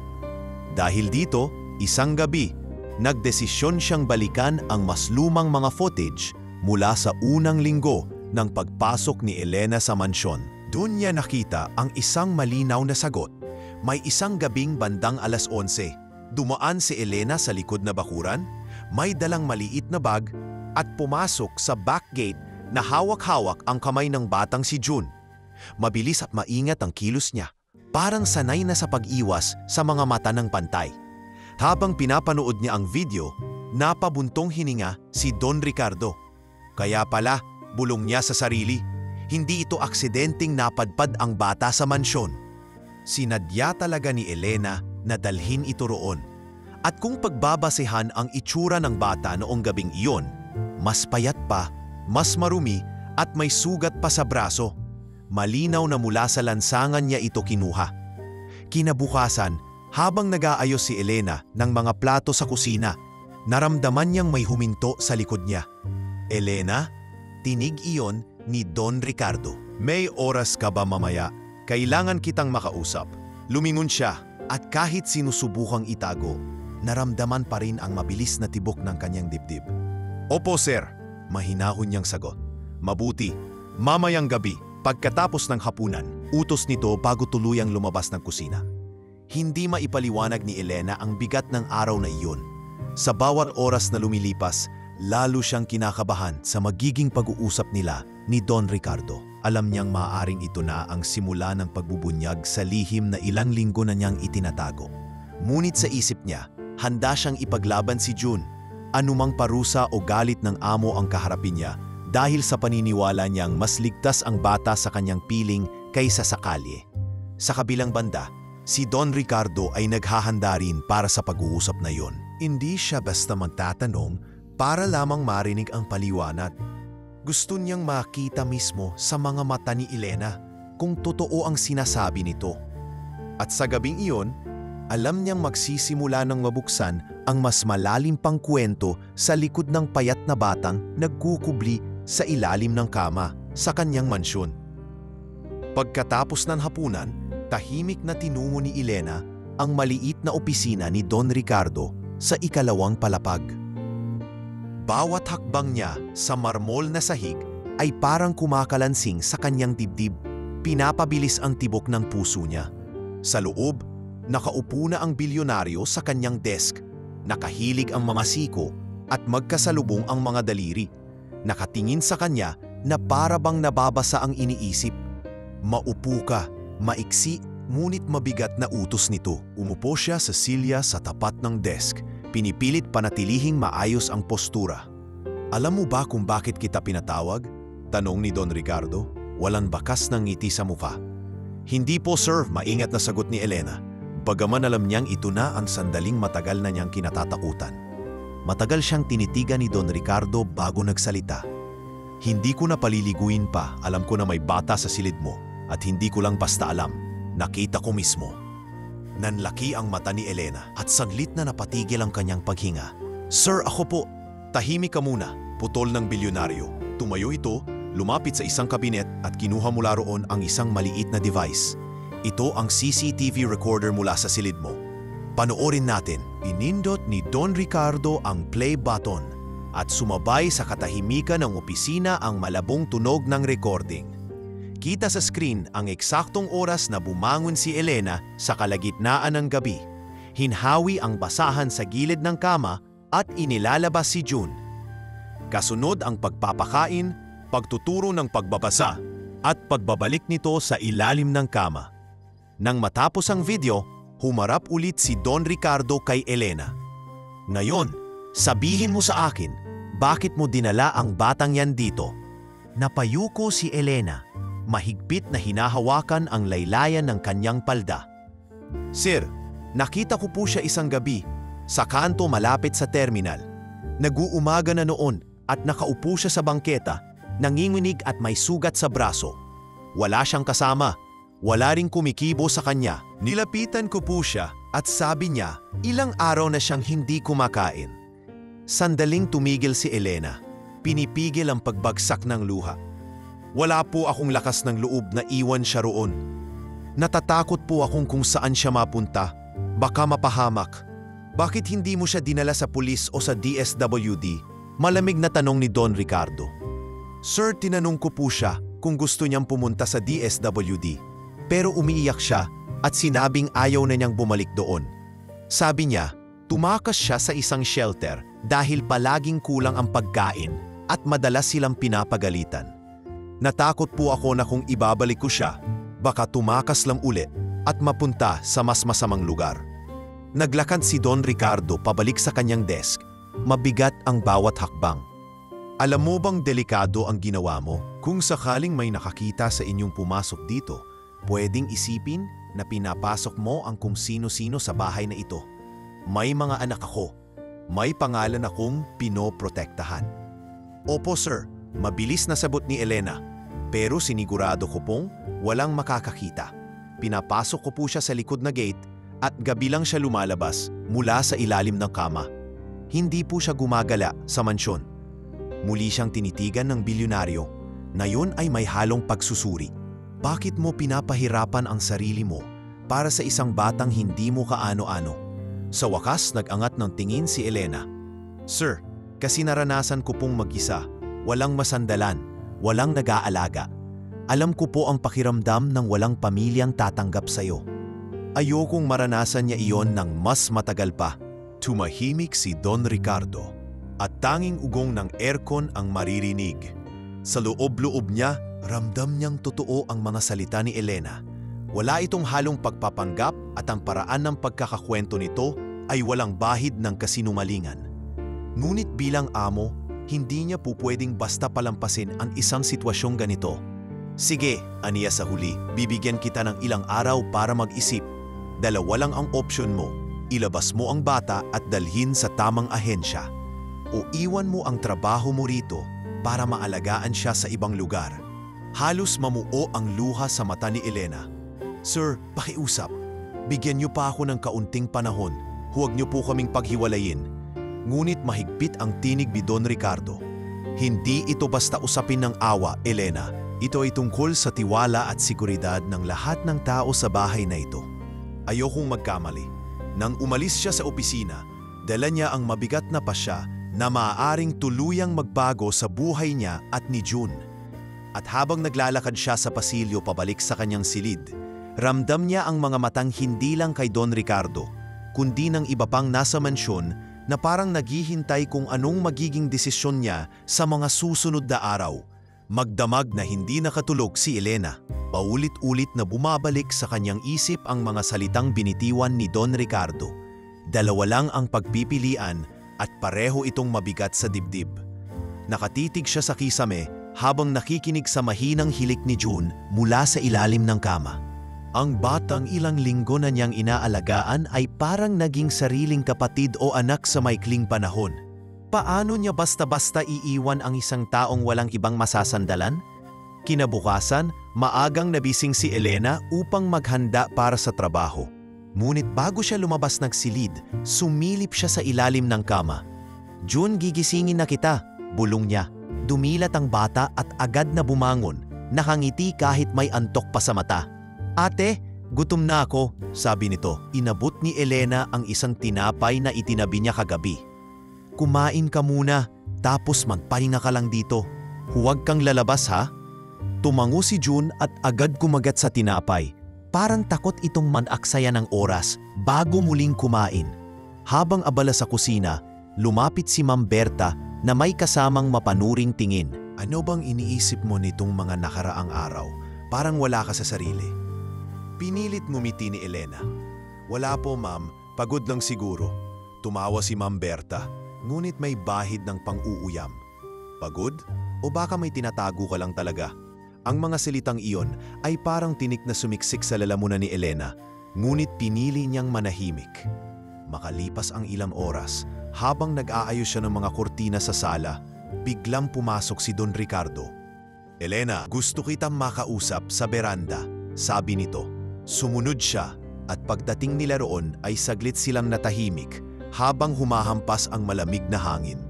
Dahil dito, isang gabi, nagdesisyon siyang balikan ang mas lumang mga footage mula sa unang linggo ng pagpasok ni Elena sa mansyon. Doon niya nakita ang isang malinaw na sagot. May isang gabing bandang alas 11, dumaan si Elena sa likod na bakuran, may dalang maliit na bag at pumasok sa back gate na hawak-hawak ang kamay ng batang si June. Mabilis at maingat ang kilos niya, parang sanay na sa pag-iwas sa mga mata ng pantay. Habang pinapanood niya ang video, napabuntong hininga si Don Ricardo. Kaya pala, Bulong niya sa sarili. Hindi ito aksidenteng napadpad ang bata sa mansyon. Sinadya talaga ni Elena na dalhin ito roon. At kung pagbabasehan ang itsura ng bata noong gabing iyon, mas payat pa, mas marumi at may sugat pa sa braso. Malinaw na mula sa lansangan niya ito kinuha. Kinabukasan, habang nag-aayos si Elena ng mga plato sa kusina, naramdaman niyang may huminto sa likod niya. Elena, tinig iyon ni Don Ricardo. May oras ka ba mamaya? Kailangan kitang makausap. Lumingon siya at kahit sinusubukang itago, naramdaman pa rin ang mabilis na tibok ng kanyang dibdib. Opo sir, mahinahon niyang sagot. Mabuti, mamayang gabi, pagkatapos ng hapunan, utos nito bago tuluyang lumabas ng kusina. Hindi maipaliwanag ni Elena ang bigat ng araw na iyon. Sa bawat oras na lumilipas, lalo siyang kinakabahan sa magiging pag-uusap nila ni Don Ricardo. Alam niyang maaaring ito na ang simula ng pagbubunyag sa lihim na ilang linggo na niyang itinatago. Ngunit sa isip niya, handa siyang ipaglaban si June. Anumang parusa o galit ng amo ang kaharapin niya dahil sa paniniwala niyang mas ligtas ang bata sa kanyang piling kaysa sa kalye. Sa kabilang banda, si Don Ricardo ay naghahanda rin para sa pag-uusap na iyon. Hindi siya basta magtatanong para lamang marinig ang paliwanag. Gusto niyang makita mismo sa mga mata ni Elena kung totoo ang sinasabi nito. At sa gabing iyon, alam niyang magsisimula ng mabuksan ang mas malalim pang kwento sa likod ng payat na batang nagkukubli sa ilalim ng kama sa kanyang mansyon. Pagkatapos ng hapunan, tahimik na tinungo ni Elena ang maliit na opisina ni Don Ricardo sa ikalawang palapag. Bawat hakbang niya sa marmol na sahig ay parang kumakalansing sa kanyang dibdib, pinapabilis ang tibok ng puso niya. Sa loob, nakaupo na ang bilyonaryo sa kanyang desk, nakahilig ang mga siko at magkasalubong ang mga daliri. Nakatingin sa kanya na para bang nababasa ang iniisip. Maupo ka, maiksi, ngunit mabigat na utos nito. Umupo siya sa silya sa tapat ng desk. Pinipilit panatilihing maayos ang postura. Alam mo ba kung bakit kita pinatawag? Tanong ni Don Ricardo, walang bakas ng ngiti sa mukha. Hindi po sir, maingat na sagot ni Elena. Bagaman alam niyang ito na ang sandaling matagal na niyang kinatatakutan. Matagal siyang tinitigan ni Don Ricardo bago nagsalita. Hindi ko na paliliguin pa, alam ko na may bata sa silid mo at hindi ko lang basta alam, nakita ko mismo. Nanlaki ang mata ni Elena at saglit na napatigil ang kanyang paghinga. Sir, ako po. Tahimik ka muna, putol ng bilyonaryo. Tumayo ito, lumapit sa isang kabinet at kinuha mula roon ang isang maliit na device. Ito ang CCTV recorder mula sa silid mo. Panoorin natin. Pinindot ni Don Ricardo ang play button at sumabay sa katahimikan ng opisina ang malabong tunog ng recording. Kita sa screen ang eksaktong oras na bumangon si Elena sa kalagitnaan ng gabi. Hinhawi ang basahan sa gilid ng kama at inilalabas si June. Kasunod ang pagpapakain, pagtuturo ng pagbabasa at pagbabalik nito sa ilalim ng kama. Nang matapos ang video, humarap ulit si Don Ricardo kay Elena. Ngayon, sabihin mo sa akin, bakit mo dinala ang batang yan dito? Napayuko si Elena. Mahigpit na hinahawakan ang laylayan ng kanyang palda. Sir, nakita ko po siya isang gabi sa kanto malapit sa terminal. Nag-uumaga na noon at nakaupo siya sa bangketa, nanginginig at may sugat sa braso. Wala siyang kasama, wala ring kumikibo sa kanya. Nilapitan ko po siya at sabi niya ilang araw na siyang hindi kumakain. Sandaling tumigil si Elena, pinipigil ang pagbagsak ng luha. Wala po akong lakas ng loob na iwan siya roon. Natatakot po akong kung saan siya mapunta. Baka mapahamak. Bakit hindi mo siya dinala sa pulis o sa DSWD? Malamig na tanong ni Don Ricardo. Sir, tinanong ko po siya kung gusto niyang pumunta sa DSWD. Pero umiiyak siya at sinabing ayaw na niyang bumalik doon. Sabi niya, tumakas siya sa isang shelter dahil palaging kulang ang pagkain at madalas silang pinapagalitan. Natakot po ako na kung ibabalik ko siya, baka tumakas lang ulit at mapunta sa mas masamang lugar. Naglakad si Don Ricardo pabalik sa kanyang desk. Mabigat ang bawat hakbang. Alam mo bang delikado ang ginawa mo? Kung sakaling may nakakita sa inyong pumasok dito, pwedeng isipin na pinapasok mo ang kung sino-sino sa bahay na ito. May mga anak ako. May pangalan akong pinoprotektahan. Opo sir, mabilis na sagot ni Elena. Pero sinigurado ko pong walang makakakita. Pinapasok ko po siya sa likod na gate at gabi lang siya lumalabas mula sa ilalim ng kama. Hindi po siya gumagala sa mansyon. Muli siyang tinitigan ng bilyonaryo na yun ay may halong pagsusuri. Bakit mo pinapahirapan ang sarili mo para sa isang batang hindi mo kaano-ano? Sa wakas, nag-angat ng tingin si Elena. Sir, kasi naranasan ko pong mag-isa, walang masandalan, walang nag-aalaga. Alam ko po ang pakiramdam ng walang pamilyang tatanggap sa'yo. Ayokong maranasan niya iyon ng mas matagal pa. Tumahimik si Don Ricardo at tanging ugong ng aircon ang maririnig. Sa loob-loob niya, ramdam niyang totoo ang mga salita ni Elena. Wala itong halong pagpapanggap at ang paraan ng pagkakakwento nito ay walang bahid ng kasinungalingan. Ngunit bilang amo, hindi niya po pwedeng basta palampasin ang isang sitwasyong ganito. Sige, aniya sa huli, bibigyan kita ng ilang araw para mag-isip. Dalawa lang ang opsyon mo, ilabas mo ang bata at dalhin sa tamang ahensya. O iwan mo ang trabaho mo rito para maalagaan siya sa ibang lugar. Halos mamuo ang luha sa mata ni Elena. Sir, pakiusap. Bigyan niyo pa ako ng kaunting panahon. Huwag niyo po kaming paghiwalayin. Ngunit mahigpit ang tinig ni Don Ricardo. Hindi ito basta usapin ng awa, Elena. Ito ay tungkol sa tiwala at seguridad ng lahat ng tao sa bahay na ito. Ayokong magkamali. Nang umalis siya sa opisina, dala niya ang mabigat na pasya na maaaring tuluyang magbago sa buhay niya at ni June. At habang naglalakad siya sa pasilyo pabalik sa kanyang silid, ramdam niya ang mga matang hindi lang kay Don Ricardo, kundi ng iba pang nasa mansyon na parang naghihintay kung anong magiging desisyon niya sa mga susunod na araw. Magdamag na hindi nakatulog si Elena. Paulit-ulit na bumabalik sa kanyang isip ang mga salitang binitiwan ni Don Ricardo. Dalawa lang ang pagpipilian at pareho itong mabigat sa dibdib. Nakatitig siya sa kisame habang nakikinig sa mahinang hilik ni June mula sa ilalim ng kama. Ang batang ilang linggo na niyang inaalagaan ay parang naging sariling kapatid o anak sa maikling panahon. Paano niya basta-basta iiwan ang isang taong walang ibang masasandalan? Kinabukasan, maagang nabising si Elena upang maghanda para sa trabaho. Ngunit bago siya lumabas ng silid, sumilip siya sa ilalim ng kama. June, gigisingin na kita, bulong niya. Dumilat ang bata at agad na bumangon, nakangiti kahit may antok pa sa mata. Ate, gutom na ako, sabi nito. Inabot ni Elena ang isang tinapay na itinabi niya kagabi. Kumain ka muna, tapos magpahinga ka lang dito. Huwag kang lalabas ha? Tumango si June at agad kumagat sa tinapay. Parang takot itong manaksaya ng oras bago muling kumain. Habang abala sa kusina, lumapit si Ma'am Berta na may kasamang mapanuring tingin. Ano bang iniisip mo nitong mga nakaraang araw? Parang wala ka sa sarili. Pinilit ngumiti ni Elena. Wala po ma'am, pagod lang siguro. Tumawa si Ma'am Berta, ngunit may bahid ng pang-uuyam. Pagod? O baka may tinatago ka lang talaga? Ang mga salitang iyon ay parang tinik na sumiksik sa lalamunan ni Elena, ngunit pinili niyang manahimik. Makalipas ang ilang oras, habang nag-aayos siya ng mga kurtina sa sala, biglang pumasok si Don Ricardo. Elena, gusto kitang makausap sa beranda, sabi nito. Sumunod siya at pagdating nila roon ay saglit silang natahimik habang humahampas ang malamig na hangin.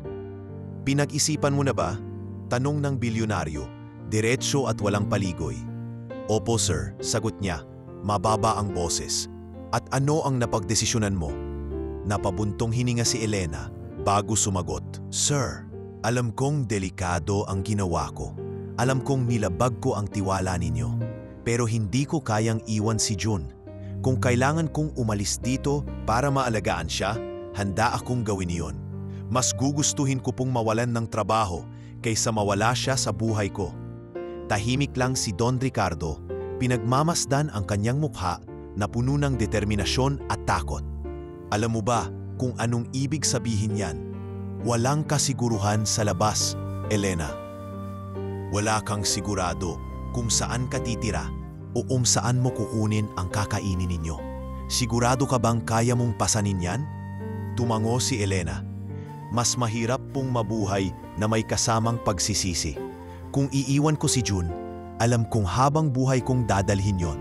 Pinag-isipan mo na ba? Tanong ng bilyonaryo. Diretso at walang paligoy. Opo sir, sagot niya. Mababa ang boses. At ano ang napagdesisyonan mo? Napabuntong hininga si Elena bago sumagot. Sir, alam kong delikado ang ginawa ko. Alam kong nilabag ko ang tiwala ninyo. Pero hindi ko kayang iwan si June. Kung kailangan kong umalis dito para maalagaan siya, handa akong gawin iyon. Mas gugustuhin ko pong mawalan ng trabaho kaysa mawala siya sa buhay ko. Tahimik lang si Don Ricardo, pinagmamasdan ang kanyang mukha na puno ng determinasyon at takot. Alam mo ba kung anong ibig sabihin yan? Walang kasiguruhan sa labas, Elena, wala kang sigurado kung saan ka titira o saan mo kukunin ang kakainin ninyo. Sigurado ka bang kaya mong pasanin yan? Tumango si Elena. Mas mahirap pong mabuhay na may kasamang pagsisisi. Kung iiwan ko si June, alam kong habang buhay kong dadalhin yon.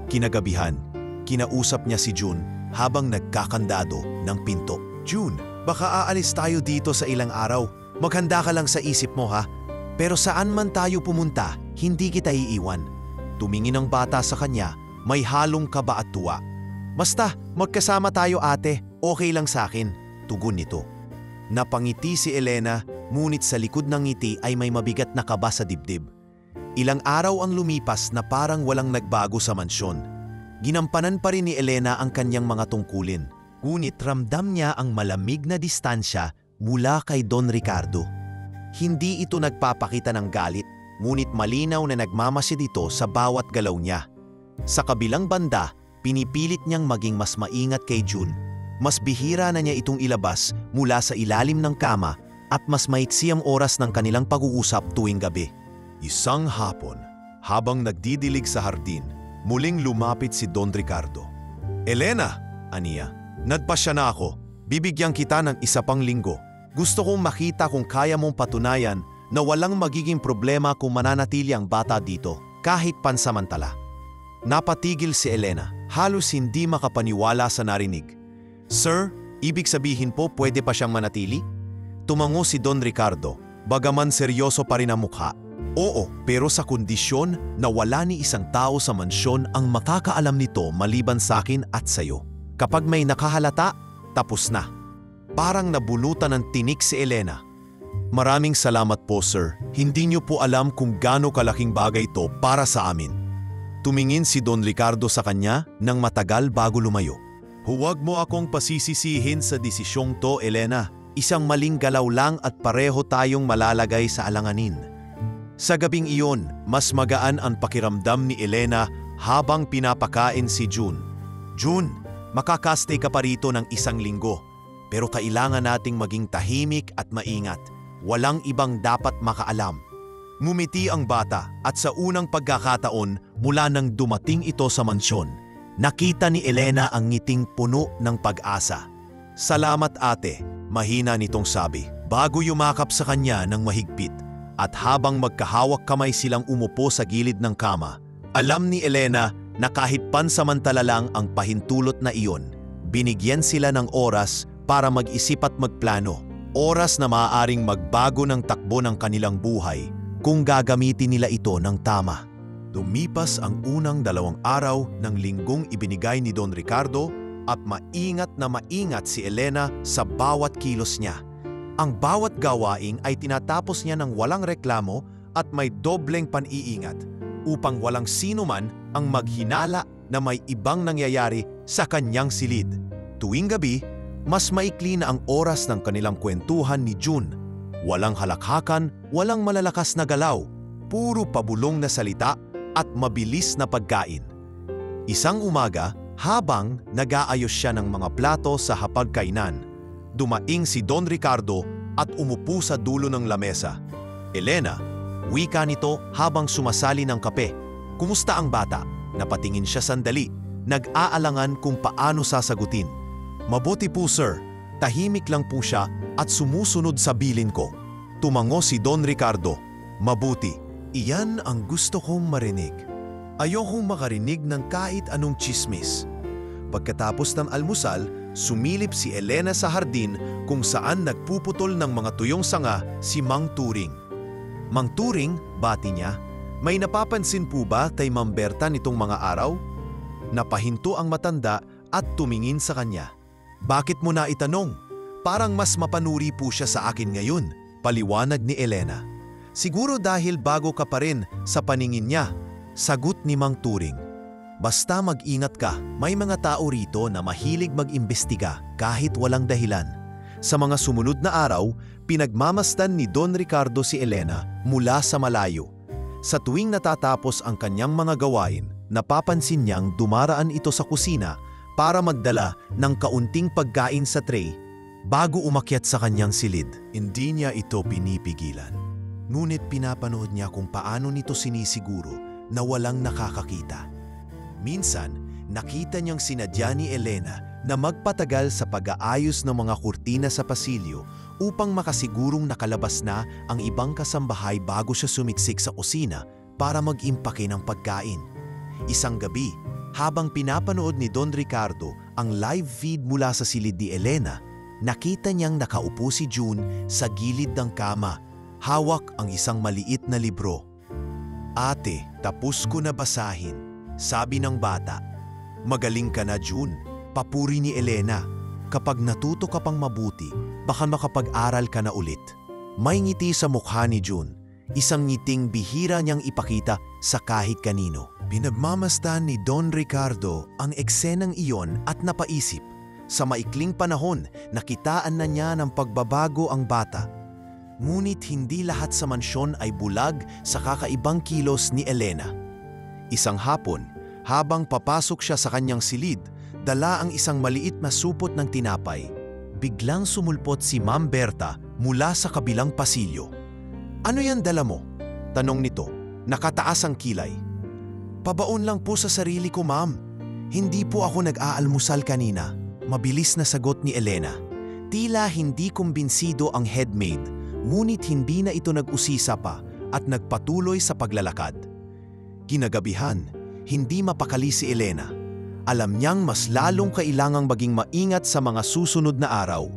Kinagabihan, kinausap niya si June habang nagkakandado ng pinto. June, baka aalis tayo dito sa ilang araw. Maghanda ka lang sa isip mo ha. Pero saan man tayo pumunta, hindi kita iiwan. Tumingin ang bata sa kanya, may halong kaba at tuwa. Basta, magkasama tayo ate, okay lang sa akin, tugon nito. Napangiti si Elena, ngunit sa likod ng ngiti ay may mabigat na kaba sa dibdib. Ilang araw ang lumipas na parang walang nagbago sa mansyon. Ginampanan pa rin ni Elena ang kanyang mga tungkulin. Ngunit ramdam niya ang malamig na distansya mula kay Don Ricardo. Hindi ito nagpapakita ng galit, ngunit malinaw na nagmamasid ito sa bawat galaw niya. Sa kabilang banda, pinipilit niyang maging mas maingat kay June. Mas bihira na niya itong ilabas mula sa ilalim ng kama at mas maiksi ang oras ng kanilang pag-uusap tuwing gabi. Isang hapon, habang nagdidilig sa hardin, muling lumapit si Don Ricardo. Elena, aniya, nagpasya na ako. Bibigyan kita ng isa pang linggo. Gusto kong makita kung kaya mong patunayan na walang magiging problema kung mananatili ang bata dito, kahit pansamantala. Napatigil si Elena, halos hindi makapaniwala sa narinig. Sir, ibig sabihin po pwede pa siyang manatili? Tumango si Don Ricardo, bagaman seryoso pa rin ang mukha. Oo, pero sa kondisyon na wala ni isang tao sa mansyon ang makakaalam nito maliban sa akin at sayo. Kapag may nakahalata, tapos na. Parang nabulutan ng tinik si Elena. Maraming salamat po sir, hindi niyo po alam kung gaano kalaking bagay ito para sa amin. Tumingin si Don Ricardo sa kanya nang matagal bago lumayo. Huwag mo akong pasisisihin sa desisyong to, Elena. Isang maling galaw lang at pareho tayong malalagay sa alanganin. Sa gabing iyon, mas magaan ang pakiramdam ni Elena habang pinapakain si June. June, makakastay ka pa rito ng isang linggo. Pero kailangan nating maging tahimik at maingat. Walang ibang dapat makaalam. Ngumiti ang bata at sa unang pagkakataon mula nang dumating ito sa mansyon, nakita ni Elena ang ngiting puno ng pag-asa. Salamat ate, mahina nitong sabi, bago yumakap sa kanya ng mahigpit. At habang magkahawak kamay silang umupo sa gilid ng kama, alam ni Elena na kahit pansamantala lang ang pahintulot na iyon, binigyan sila ng oras para mag-isip at magplano. Oras na maaaring magbago ng takbo ng kanilang buhay kung gagamitin nila ito ng tama. Lumipas ang unang 2 araw ng linggong ibinigay ni Don Ricardo at maingat na maingat si Elena sa bawat kilos niya. Ang bawat gawain ay tinatapos niya ng walang reklamo at may dobleng pan-iingat upang walang sino man ang maghinala na may ibang nangyayari sa kanyang silid. Tuwing gabi, mas maikli na ang oras ng kanilang kwentuhan ni June. Walang halakhakan, walang malalakas na galaw, puro pabulong na salita at mabilis na pagkain. Isang umaga, habang nag-aayos siya ng mga plato sa hapagkainan, dumaing si Don Ricardo at umupo sa dulo ng lamesa. Elena, wika nito habang sumasali ng kape. Kumusta ang bata? Napatingin siya sandali, nag-aalangan kung paano sasagutin. Mabuti po sir, tahimik lang po siya at sumusunod sa bilin ko. Tumango si Don Ricardo. Mabuti, iyan ang gusto kong marinig. Ayokong makarinig ng kahit anong chismis. Pagkatapos ng almusal, sumilip si Elena sa hardin kung saan nagpuputol ng mga tuyong sanga si Mang Turing. Mang Turing, bati niya, may napapansin po ba kay Ma'am Berta nitong mga araw? Napahinto ang matanda at tumingin sa kanya. Bakit mo na itanong? Parang mas mapanuri po siya sa akin ngayon, paliwanag ni Elena. Siguro dahil bago ka pa rin sa paningin niya, sagot ni Mang Turing. Basta mag-ingat ka, may mga tao rito na mahilig mag-imbestiga kahit walang dahilan. Sa mga sumunod na araw, pinagmamasdan ni Don Ricardo si Elena mula sa malayo. Sa tuwing natatapos ang kanyang mga gawain, napapansin niyang dumaraan ito sa kusina para magdala ng kaunting pagkain sa tray bago umakyat sa kanyang silid. Hindi niya ito pinipigilan. Ngunit pinapanood niya kung paano nito sinisiguro na walang nakakakita. Minsan, nakita niyang sinadya ni Elena na magpatagal sa pag-aayos ng mga kurtina sa pasilyo upang makasigurong nakalabas na ang ibang kasambahay bago siya sumiksik sa kusina para mag-impake ng pagkain. Isang gabi, habang pinapanood ni Don Ricardo ang live feed mula sa silid ni Elena, nakita niyang nakaupo si June sa gilid ng kama, hawak ang isang maliit na libro. "Ate, tapos ko na basahin," sabi ng bata. "Magaling ka na, June," papuri ni Elena. "Kapag natuto ka pang mabuti, baka makapag-aral ka na ulit." May ngiti sa mukha ni June, isang ngiting bihira niyang ipakita sa kahit kanino. Pinagmamasdan ni Don Ricardo ang eksenang iyon at napaisip, sa maikling panahon nakitaan na niya ng pagbabago ang bata. Ngunit hindi lahat sa mansyon ay bulag sa kakaibang kilos ni Elena. Isang hapon, habang papasok siya sa kanyang silid, dala ang isang maliit na supot ng tinapay. Biglang sumulpot si Ma'am Berta mula sa kabilang pasilyo. "Ano yan dala mo?" tanong nito, nakataas ang kilay. "Pabaon lang po sa sarili ko, ma'am. Hindi po ako nag-aalmusal kanina," mabilis na sagot ni Elena. Tila hindi kumbinsido ang headmaid, ngunit hindi na ito nag-usisa pa at nagpatuloy sa paglalakad. Kinagabihan, hindi mapakali si Elena. Alam niyang mas lalong kailangang maging maingat sa mga susunod na araw.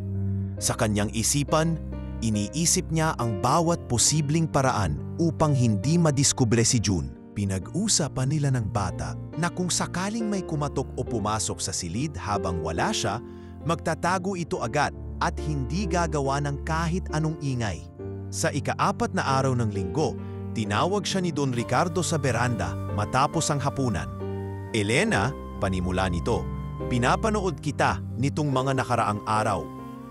Sa kanyang isipan, iniisip niya ang bawat posibleng paraan upang hindi madiskubre si June. Pinag-usapan nila ng bata na kung sakaling may kumatok o pumasok sa silid habang wala siya, magtatago ito agad at hindi gagawa ng kahit anong ingay. Sa ika-4 na araw ng linggo, tinawag siya ni Don Ricardo sa beranda matapos ang hapunan. "Elena," panimula nito, "pinapanood kita nitong mga nakaraang araw.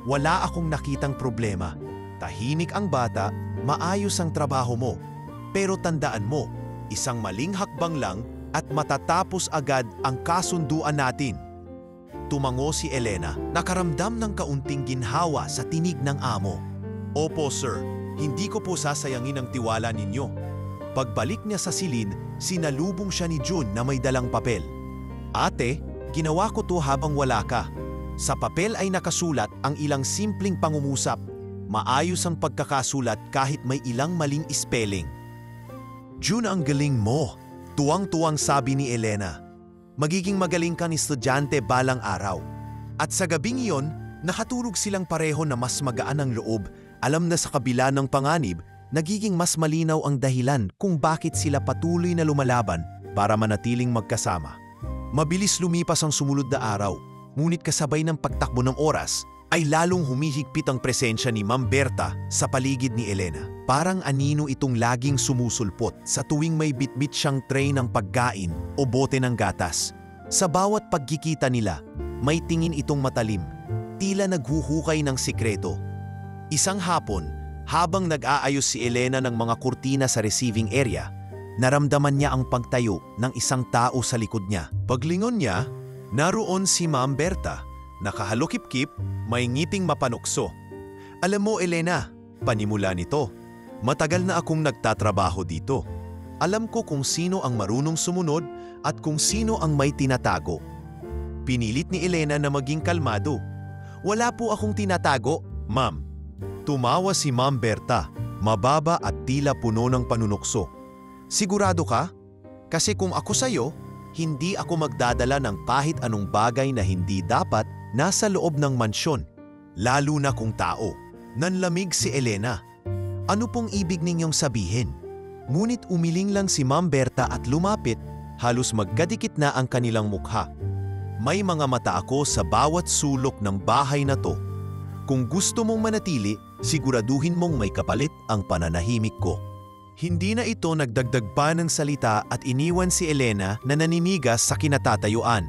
Wala akong nakitang problema. Tahimik ang bata, maayos ang trabaho mo. Pero tandaan mo, isang maling hakbang lang at matatapos agad ang kasunduan natin." Tumango si Elena, nakaramdam ng kaunting ginhawa sa tinig ng amo. "Opo, sir. Hindi ko po sasayangin ang tiwala ninyo." Pagbalik niya sa silid, sinalubong siya ni June na may dalang papel. "Ate, ginawa ko to habang wala ka. Sa papel ay nakasulat ang ilang simpleng pangungusap. Maayos ang pagkakasulat kahit may ilang maling spelling." "June, ang galing mo," tuwang-tuwang sabi ni Elena. "Magiging magaling kang estudyante balang araw." At sa gabing iyon, nakatulog silang pareho na mas magaan ang loob. Alam na sa kabila ng panganib, nagiging mas malinaw ang dahilan kung bakit sila patuloy na lumalaban para manatiling magkasama. Mabilis lumipas ang sumunod na araw, ngunit kasabay ng pagtakbo ng oras, ay lalong humihigpit ang presensya ni Ma'am Berta sa paligid ni Elena. Parang anino itong laging sumusulpot sa tuwing may bitbit siyang tray ng pagkain o bote ng gatas. Sa bawat pagkikita nila, may tingin itong matalim, tila naghuhukay ng sikreto. Isang hapon, habang nag-aayos si Elena ng mga kurtina sa receiving area, naramdaman niya ang pagtayo ng isang tao sa likod niya. Paglingon niya, naroon si Ma'am Berta, nakahalukip-kip, may ngiting mapanukso. "Alam mo, Elena," panimula nito, "matagal na akong nagtatrabaho dito. Alam ko kung sino ang marunong sumunod at kung sino ang may tinatago." Pinilit ni Elena na maging kalmado. "Wala po akong tinatago, ma'am." Tumawa si Ma'am Berta, mababa at tila puno ng panunukso. "Sigurado ka? Kasi kung ako sa'yo, hindi ako magdadala ng kahit anong bagay na hindi dapat nasa loob ng mansyon, lalo na kung tao." Nanlamig si Elena. "Ano pong ibig ninyong sabihin?" Ngunit umiling lang si Ma'am Berta at lumapit, halos magkadikit na ang kanilang mukha. "May mga mata ako sa bawat sulok ng bahay na to. Kung gusto mong manatili, siguraduhin mong may kapalit ang pananahimik ko." Hindi na ito nagdagdag pa ng salita at iniwan si Elena na naninigas sa kinatatayuan.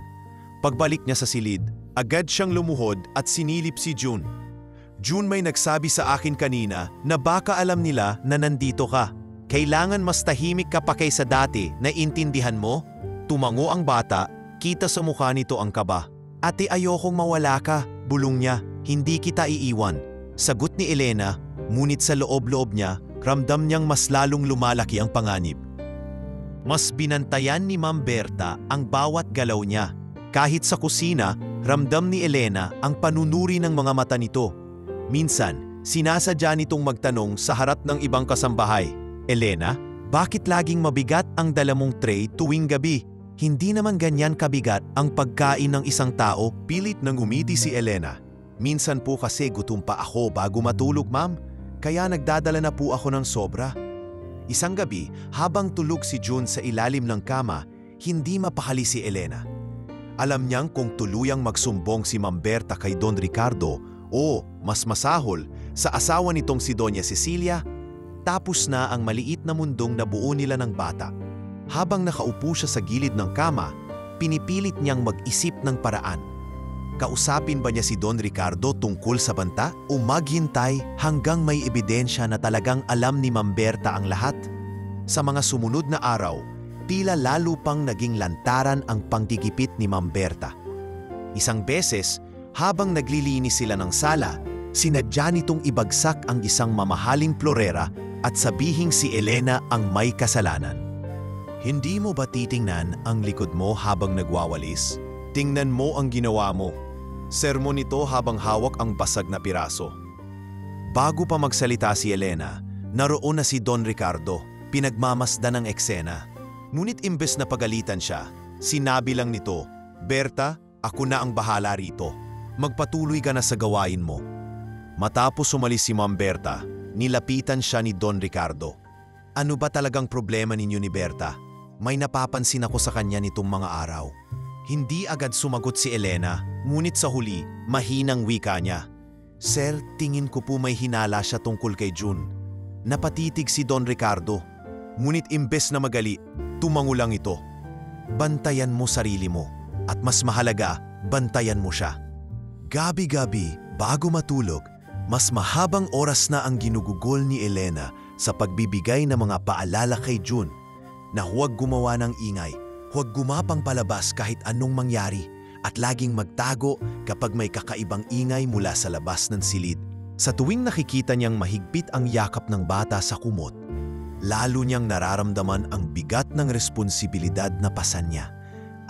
Pagbalik niya sa silid, agad siyang lumuhod at sinilip si June. "June, may nagsabi sa akin kanina na baka alam nila na nandito ka. Kailangan mas tahimik ka pa kaysa dati, naiintindihan mo?" Tumango ang bata, kita sa mukha nito ang kaba. "Ate, ayokong mawala ka," bulong niya. "Hindi kita iiwan." Sagot ni Elena, ngunit sa loob-loob niya, ramdam niyang mas lalong lumalaki ang panganib. Mas binantayan ni Ma'am Berta ang bawat galaw niya. Kahit sa kusina, ramdam ni Elena ang panunuri ng mga mata nito. Minsan, sinasadya nitong magtanong sa harap ng ibang kasambahay, "Elena, bakit laging mabigat ang dala mong tray tuwing gabi? Hindi naman ganyan kabigat ang pagkain ng isang tao." Pilit nang umiti si Elena. "Minsan po kasi gutom pa ako bago matulog, ma'am. Kaya nagdadala na po ako ng sobra." Isang gabi, habang tulog si June sa ilalim ng kama, hindi mapakali si Elena. Alam niyang kung tuluyang magsumbong si Ma'am Berta kay Don Ricardo o mas masahol sa asawa nitong si Doña Cecilia, tapos na ang maliit na mundong nabuo nila ng bata. Habang nakaupo siya sa gilid ng kama, pinipilit niyang mag-isip ng paraan. Kausapin ba niya si Don Ricardo tungkol sa banta o maghintay hanggang may ebidensya na talagang alam ni Ma'am Berta ang lahat? Sa mga sumunod na araw, tila lalo pang naging lantaran ang panggigipit ni Ma'am Berta. Isang beses, habang naglilinis sila ng sala, sinadya nitong ibagsak ang isang mamahaling florera at sabihing si Elena ang may kasalanan. "Hindi mo ba titingnan ang likod mo habang nagwawalis? Tingnan mo ang ginawa mo." Sermon nito habang hawak ang basag na piraso. Bago pa magsalita si Elena, naroon na si Don Ricardo, pinagmamasdan ng eksena. Ngunit imbes na pagalitan siya, sinabi lang nito, "Berta, ako na ang bahala rito. Magpatuloy ka na sa gawain mo." Matapos umalis si Ma'am Berta, nilapitan siya ni Don Ricardo. "Ano ba talagang problema ninyo ni Berta? May napapansin ako sa kanya nitong mga araw." Hindi agad sumagot si Elena, ngunit sa huli, mahinang wika niya, "Sir, tingin ko po may hinala siya tungkol kay June." Napatitig si Don Ricardo, ngunit imbes na magali, tumango lang ito. "Bantayan mo sarili mo, at mas mahalaga, bantayan mo siya." Gabi-gabi, bago matulog, mas mahabang oras na ang ginugugol ni Elena sa pagbibigay ng mga paalala kay June na huwag gumawa ng ingay, huwag gumapang palabas kahit anong mangyari, at laging magtago kapag may kakaibang ingay mula sa labas ng silid. Sa tuwing nakikita niyang mahigpit ang yakap ng bata sa kumot, lalo niyang nararamdaman ang bigat ng responsibilidad na pasan niya.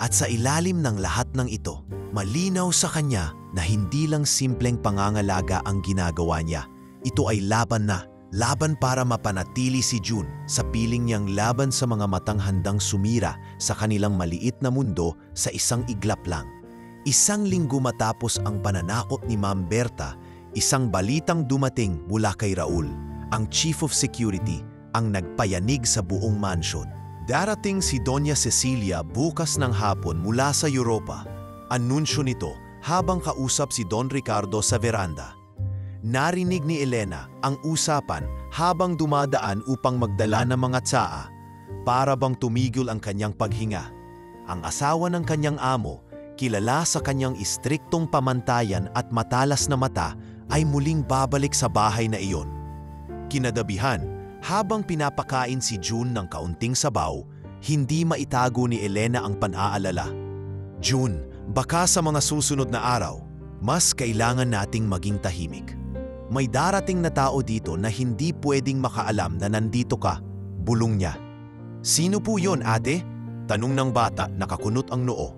At sa ilalim ng lahat ng ito, malinaw sa kanya na hindi lang simpleng pangangalaga ang ginagawa niya. Ito ay laban para mapanatili si June sa piling niyang laban sa mga matang handang sumira sa kanilang maliit na mundo sa isang iglap lang. Isang linggo matapos ang pananakot ni Ma'am Berta, isang balitang dumating mula kay Raul, ang Chief of Security, ang nagpayanig sa buong mansyon. Darating si Doña Cecilia bukas ng hapon mula sa Europa. Anunsyo nito habang kausap si Don Ricardo sa veranda. Narinig ni Elena ang usapan habang dumadaan upang magdala ng mga tsaa, para bang tumigil ang kanyang paghinga. Ang asawa ng kanyang amo, kilala sa kanyang istriktong pamantayan at matalas na mata, ay muling babalik sa bahay na iyon. Kinadabihan, habang pinapakain si June ng kaunting sabaw, hindi maitago ni Elena ang pan-aalala. "June, baka sa mga susunod na araw, mas kailangan nating maging tahimik. May darating na tao dito na hindi pwedeng makaalam na nandito ka," bulong niya. "Sino po yon, ate?" tanong ng bata, nakakunot ang noo.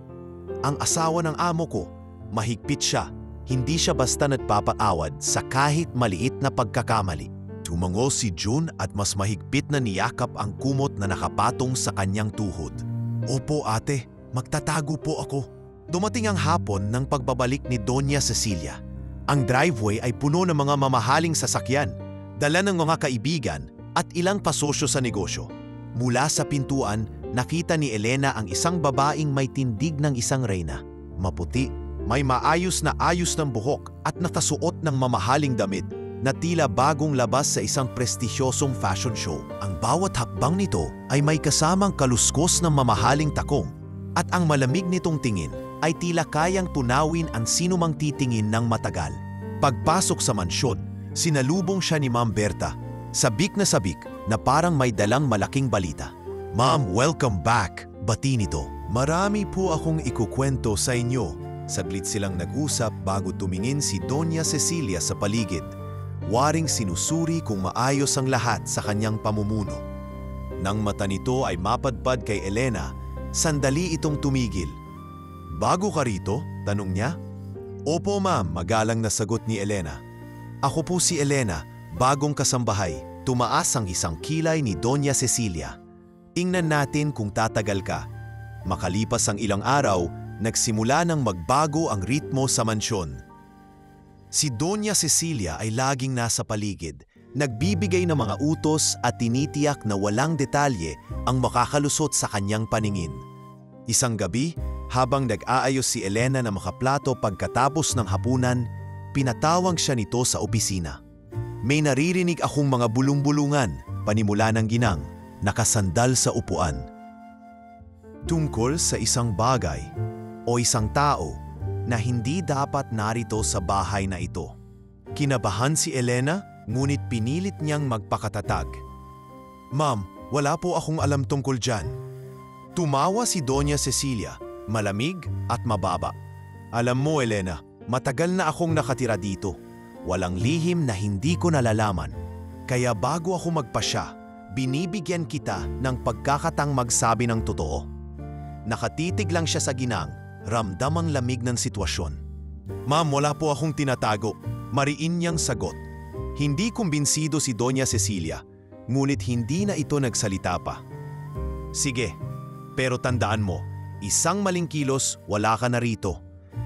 "Ang asawa ng amo ko. Mahigpit siya. Hindi siya basta nagpapaawad sa kahit maliit na pagkakamali." Tumango si June at mas mahigpit na niyakap ang kumot na nakapatong sa kanyang tuhod. "Opo ate, magtatago po ako." Dumating ang hapon ng pagbabalik ni Doña Cecilia. Ang driveway ay puno ng mga mamahaling sasakyan, dala ng mga kaibigan at ilang pasosyo sa negosyo. Mula sa pintuan, nakita ni Elena ang isang babaeng may tindig ng isang reyna. Maputi, may maayos na ayos ng buhok at nakasuot ng mamahaling damit na tila bagong labas sa isang prestisyosong fashion show. Ang bawat hakbang nito ay may kasamang kaluskos ng mamahaling takong, at ang malamig nitong tingin ay tila kayang tunawin ang sinumang titingin ng matagal. Pagpasok sa mansyon, sinalubong siya ni Ma'am Berta, sabik na parang may dalang malaking balita. "Ma'am, welcome back," bati nito. "Marami po akong ikukwento sa inyo." Saglit silang nag-usap bago tumingin si Doña Cecilia sa paligid. waring sinusuri kung maayos ang lahat sa kanyang pamumuno. Nang mata nito ay mapadpad kay Elena, sandali itong tumigil. "Bago ka rito?" tanong niya. "Opo ma'am," magalang na sagot ni Elena. "Ako po si Elena, bagong kasambahay." Tumaas ang isang kilay ni Doña Cecilia. "Tingnan natin kung tatagal ka." Makalipas ang ilang araw, nagsimula ng magbago ang ritmo sa mansyon. Si Doña Cecilia ay laging nasa paligid, nagbibigay ng mga utos at tinitiyak na walang detalye ang makakalusot sa kanyang paningin. Isang gabi, habang nag-aayos si Elena na makaplato pagkatapos ng hapunan, pinatawag siya nito sa opisina. "May naririnig akong mga bulong-bulungan," panimula ng ginang, nakasandal sa upuan. Tungkol sa isang bagay o isang tao na hindi dapat narito sa bahay na ito. Kinabahan si Elena, ngunit pinilit niyang magpakatatag. "Ma'am, wala po akong alam tungkol dyan." Tumawa si Doña Cecilia, malamig at mababa. "Alam mo, Elena, matagal na akong nakatira dito. Walang lihim na hindi ko nalalaman. Kaya bago ako magpasya, binibigyan kita ng pagkakatang magsabi ng totoo." Nakatitig lang siya sa ginang, ramdam ang lamig ng sitwasyon. "Ma'am, wala po akong tinatago." Mariin niyang sagot. Hindi kumbinsido si Doña Cecilia, ngunit hindi na ito nagsalita pa. "Sige, pero tandaan mo, isang maling kilos, wala ka na rito."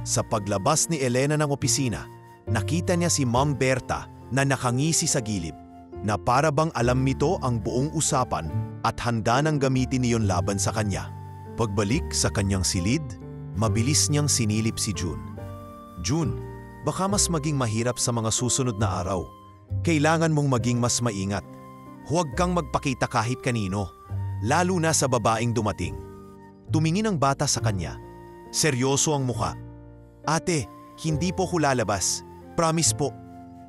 Sa paglabas ni Elena ng opisina, nakita niya si Ma'am Berta na nakangisi sa gilid, na para bang alam nito ang buong usapan at handa nang gamitin niyon laban sa kanya. Pagbalik sa kanyang silid, mabilis niyang sinilip si June. "June, baka mas maging mahirap sa mga susunod na araw. Kailangan mong maging mas maingat. Huwag kang magpakita kahit kanino, lalo na sa babaeng dumating." Tumingin ang bata sa kanya. Seryoso ang mukha. "Ate, hindi po ko lalabas. Promise po."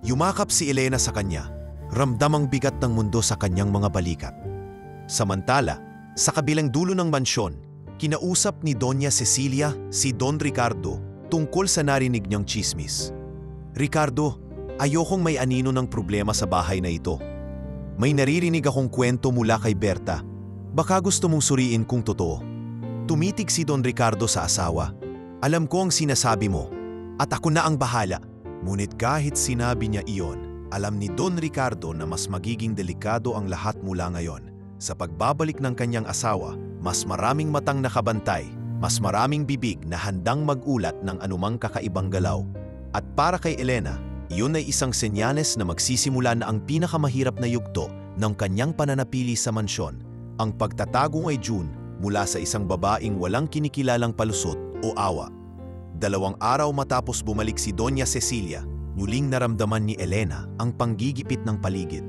Yumakap si Elena sa kanya. Ramdam ang bigat ng mundo sa kanyang mga balikat. Samantala, sa kabilang dulo ng mansyon, kinausap ni Doña Cecilia si Don Ricardo tungkol sa narinig niyang tsismis. "Ricardo, ayokong may anino ng problema sa bahay na ito. May naririnig akong kwento mula kay Berta. Baka gusto mong suriin kung totoo." Tumitig si Don Ricardo sa asawa. "Alam ko ang sinasabi mo, at ako na ang bahala." Ngunit kahit sinabi niya iyon, alam ni Don Ricardo na mas magiging delikado ang lahat mula ngayon. Sa pagbabalik ng kanyang asawa, mas maraming matang nakabantay, mas maraming bibig na handang magulat ng anumang kakaibang galaw. At para kay Elena, iyon ay isang senyales na magsisimula na ang pinakamahirap na yugto ng kanyang pananapili sa mansyon, ang pagtatago kay June mula sa isang babaeng walang kinikilalang palusot o awa. 2 araw matapos bumalik si Doña Cecilia, muling naramdaman ni Elena ang panggigipit ng paligid.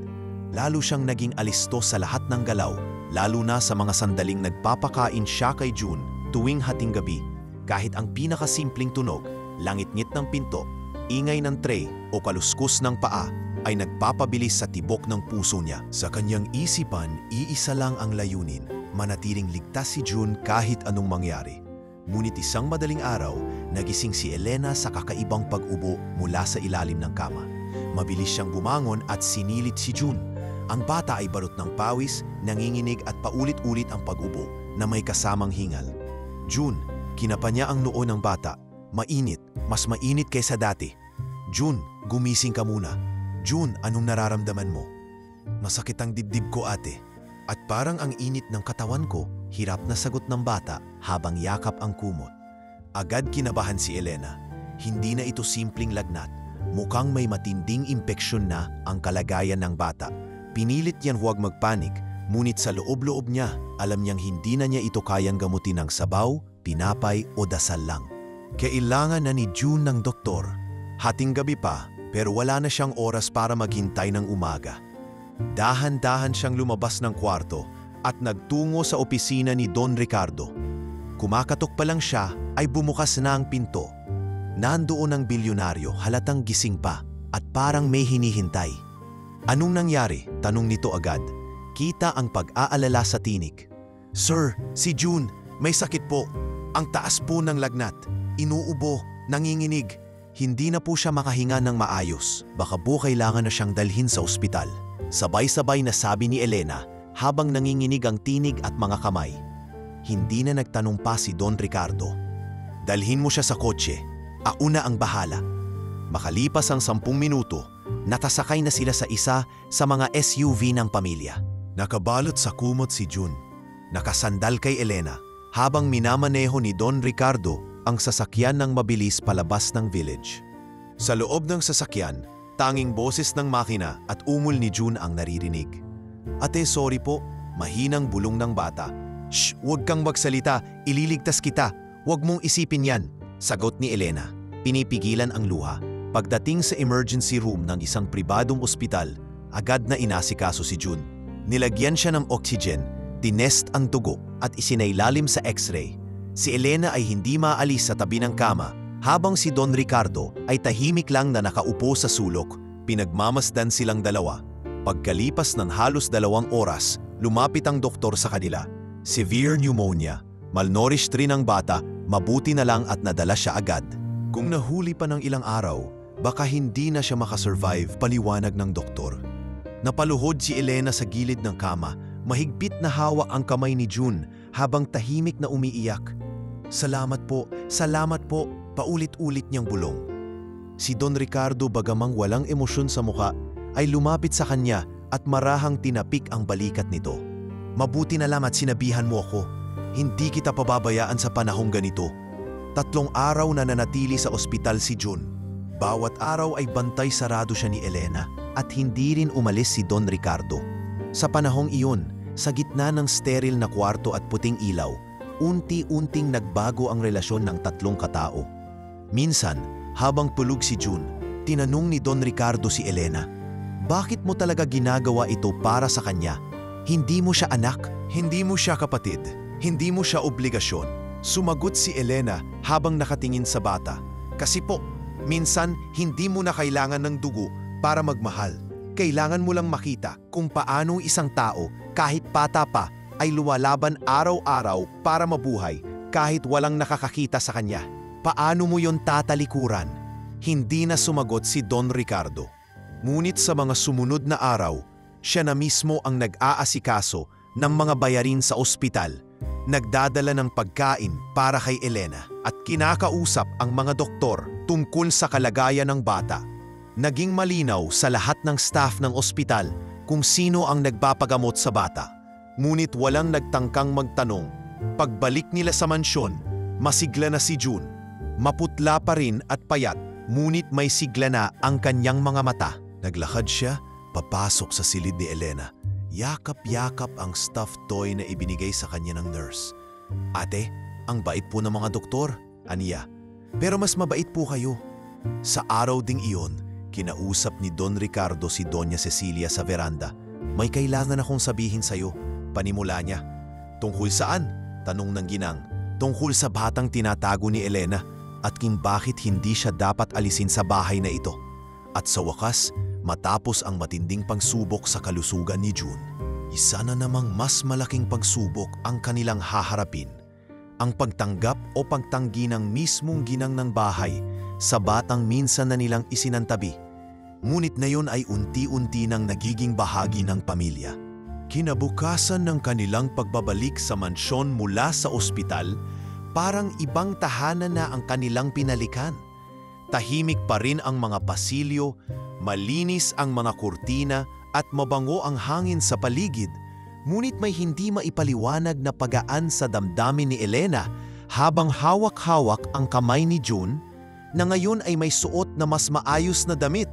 Lalo siyang naging alisto sa lahat ng galaw, lalo na sa mga sandaling nagpapakain siya kay June tuwing hating gabi. Kahit ang pinakasimpleng tunog, langit-ngit ng pinto, ingay ng tray o kaluskus ng paa ay nagpapabilis sa tibok ng puso niya. Sa kanyang isipan, iisa lang ang layunin, manatiling ligtas si June kahit anong mangyari. Ngunit isang madaling araw, nagising si Elena sa kakaibang pag-ubo mula sa ilalim ng kama. Mabilis siyang bumangon at sinilit si June. Ang bata ay barot ng pawis, nanginginig at paulit-ulit ang pag-ubo na may kasamang hingal. "June," kinapa niya ang noo ng bata. "Mainit, mas mainit kaysa dati." "June, gumising ka muna." "June, anong nararamdaman mo?" "Masakit ang dibdib ko, ate." At parang ang init ng katawan ko, hirap na sagot ng bata habang yakap ang kumot. Agad kinabahan si Elena. Hindi na ito simpleng lagnat. Mukhang may matinding impeksyon na ang kalagayan ng bata. Pinilit niyan huwag magpanik, ngunit sa loob-loob niya, alam niyang hindi na niya ito kayang gamutin ng sabaw, tinapay o dasal lang. Kailangan na ni June ng doktor. Hating gabi pa, pero wala na siyang oras para maghintay ng umaga. Dahan-dahan siyang lumabas ng kwarto at nagtungo sa opisina ni Don Ricardo. Kumakatok pa lang siya ay bumukas na ang pinto. Nandoon ang bilyonaryo, halatang gising pa at parang may hinihintay. "Anong nangyari?" tanong nito agad. Kita ang pag-aalala sa tinig. "Sir, si June, may sakit po. Ang taas po ng lagnat. Inuubo, nanginginig. Hindi na po siya makahinga ng maayos. Baka po kailangan na siyang dalhin sa ospital. Sabay-sabay na sabi ni Elena habang nanginginig ang tinig at mga kamay. Hindi na nagtanong pa si Don Ricardo. Dalhin mo siya sa kotse. Ako na ang bahala. Makalipas ang 10 minuto, nakasakay na sila sa isa sa mga SUV ng pamilya. Nakabalot sa kumot si June. Nakasandal kay Elena habang minamaneho ni Don Ricardo ang sasakyan ng mabilis palabas ng village. Sa loob ng sasakyan, tanging boses ng makina at umol ni June ang naririnig. Ate, sorry po, mahinang bulong ng bata. Shh, huwag kang magsalita, ililigtas kita. Huwag mong isipin yan, sagot ni Elena. Pinipigilan ang luha. Pagdating sa emergency room ng isang pribadong ospital, agad na inasikaso si June. Nilagyan siya ng oxygen, tinest ang dugo at isinailalim sa x-ray. Si Elena ay hindi maalis sa tabi ng kama habang si Don Ricardo ay tahimik lang na nakaupo sa sulok. Pinagmamasdan silang dalawa. Pagkalipas ng halos 2 oras, lumapit ang doktor sa kanila. Severe pneumonia. Malnourished rin ang bata, mabuti na lang at nadala siya agad. Kung nahuli pa ng ilang araw, baka hindi na siya makasurvive, paliwanag ng doktor. Napaluhod si Elena sa gilid ng kama. Mahigpit na hawak ang kamay ni June habang tahimik na umiiyak. Salamat po, paulit-ulit niyang bulong. Si Don Ricardo bagamang walang emosyon sa muka ay lumapit sa kanya at marahang tinapik ang balikat nito. Mabuti na lang at sinabihan mo ako. Hindi kita pababayaan sa panahong ganito. 3 araw na nanatili sa ospital si June. Bawat araw ay bantay sarado siya ni Elena at hindi rin umalis si Don Ricardo. Sa panahong iyon, sa gitna ng steril na kwarto at puting ilaw, unti-unting nagbago ang relasyon ng 3 katao. Minsan, habang tulog si June, tinanong ni Don Ricardo si Elena, "Bakit mo talaga ginagawa ito para sa kanya? Hindi mo siya anak, hindi mo siya kapatid, hindi mo siya obligasyon." Sumagot si Elena habang nakatingin sa bata, "Kasi po, minsan hindi mo na kailangan ng dugo para magmahal. Kailangan mo lang makita kung paano isang tao, kahit bata pa, ay luwalaban araw-araw para mabuhay kahit walang nakakakita sa kanya. Paano mo yon tatalikuran?" Hindi na sumagot si Don Ricardo. Ngunit sa mga sumunod na araw, siya na mismo ang nag-aasikaso ng mga bayarin sa ospital, nagdadala ng pagkain para kay Elena at kinakausap ang mga doktor tungkol sa kalagayan ng bata. Naging malinaw sa lahat ng staff ng ospital kung sino ang nagpapagamot sa bata. Ngunit walang nagtangkang magtanong. Pagbalik nila sa mansyon, masigla na si June. Maputla pa rin at payat, ngunit may sigla na ang kanyang mga mata. Naglakad siya, papasok sa silid ni Elena. Yakap-yakap ang stuffed toy na ibinigay sa kanya ng nurse. "Ate, ang bait po ng mga doktor," aniya. "Pero mas mabait po kayo." Sa araw ding iyon, kinausap ni Don Ricardo si Doña Cecilia sa veranda. "May kailangan akong sabihin sa'yo," panimula niya. "Tungkol saan?" tanong ng ginang. "Tungkol sa batang tinatago ni Elena at kung bakit hindi siya dapat alisin sa bahay na ito." At sa wakas, matapos ang matinding pagsubok sa kalusugan ni June, isa na namang mas malaking pagsubok ang kanilang haharapin. Ang pagtanggap o pagtanggi ng mismong ginang ng bahay sa batang minsan na nilang isinantabi. Ngunit ngayon ay unti-unti nang nagiging bahagi ng pamilya. Kinabukasan ng kanilang pagbabalik sa mansyon mula sa ospital, parang ibang tahanan na ang kanilang pinalikan. Tahimik pa rin ang mga pasilyo, malinis ang mga kurtina at mabango ang hangin sa paligid. Ngunit may hindi maipaliwanag na pagaan sa damdamin ni Elena habang hawak-hawak ang kamay ni June na ngayon ay may suot na mas maayos na damit,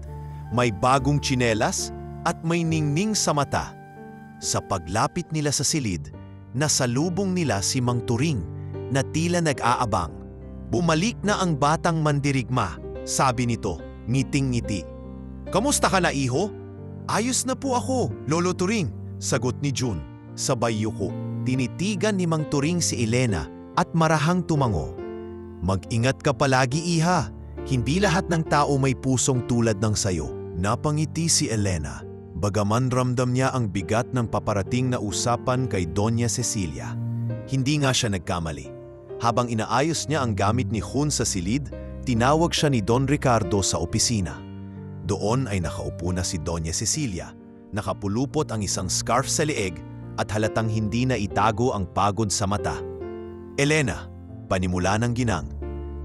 may bagong tsinelas at may ningning sa mata. Sa paglapit nila sa silid, nasalubong nila si Mang Turing na tila nag-aabang. "Bumalik na ang batang mandirigma," sabi nito, ngiting-ngiti. "Kamusta ka na, iho?" "Ayos na po ako, Lolo Turing," sagot ni June. Sabay yuko, tinitigan ni Mang Turing si Elena at marahang tumango. "Mag-ingat ka palagi, iha. Hindi lahat ng tao may pusong tulad ng sayo." Napangiti si Elena, bagaman ramdam niya ang bigat ng paparating na usapan kay Doña Cecilia. Hindi nga siya nagkamali. Habang inaayos niya ang gamit ni June sa silid, tinawag siya ni Don Ricardo sa opisina. Doon ay nakaupo na si Doña Cecilia, nakapulupot ang isang scarf sa leeg at halatang hindi na itago ang pagod sa mata. Elena, panimula ng ginang,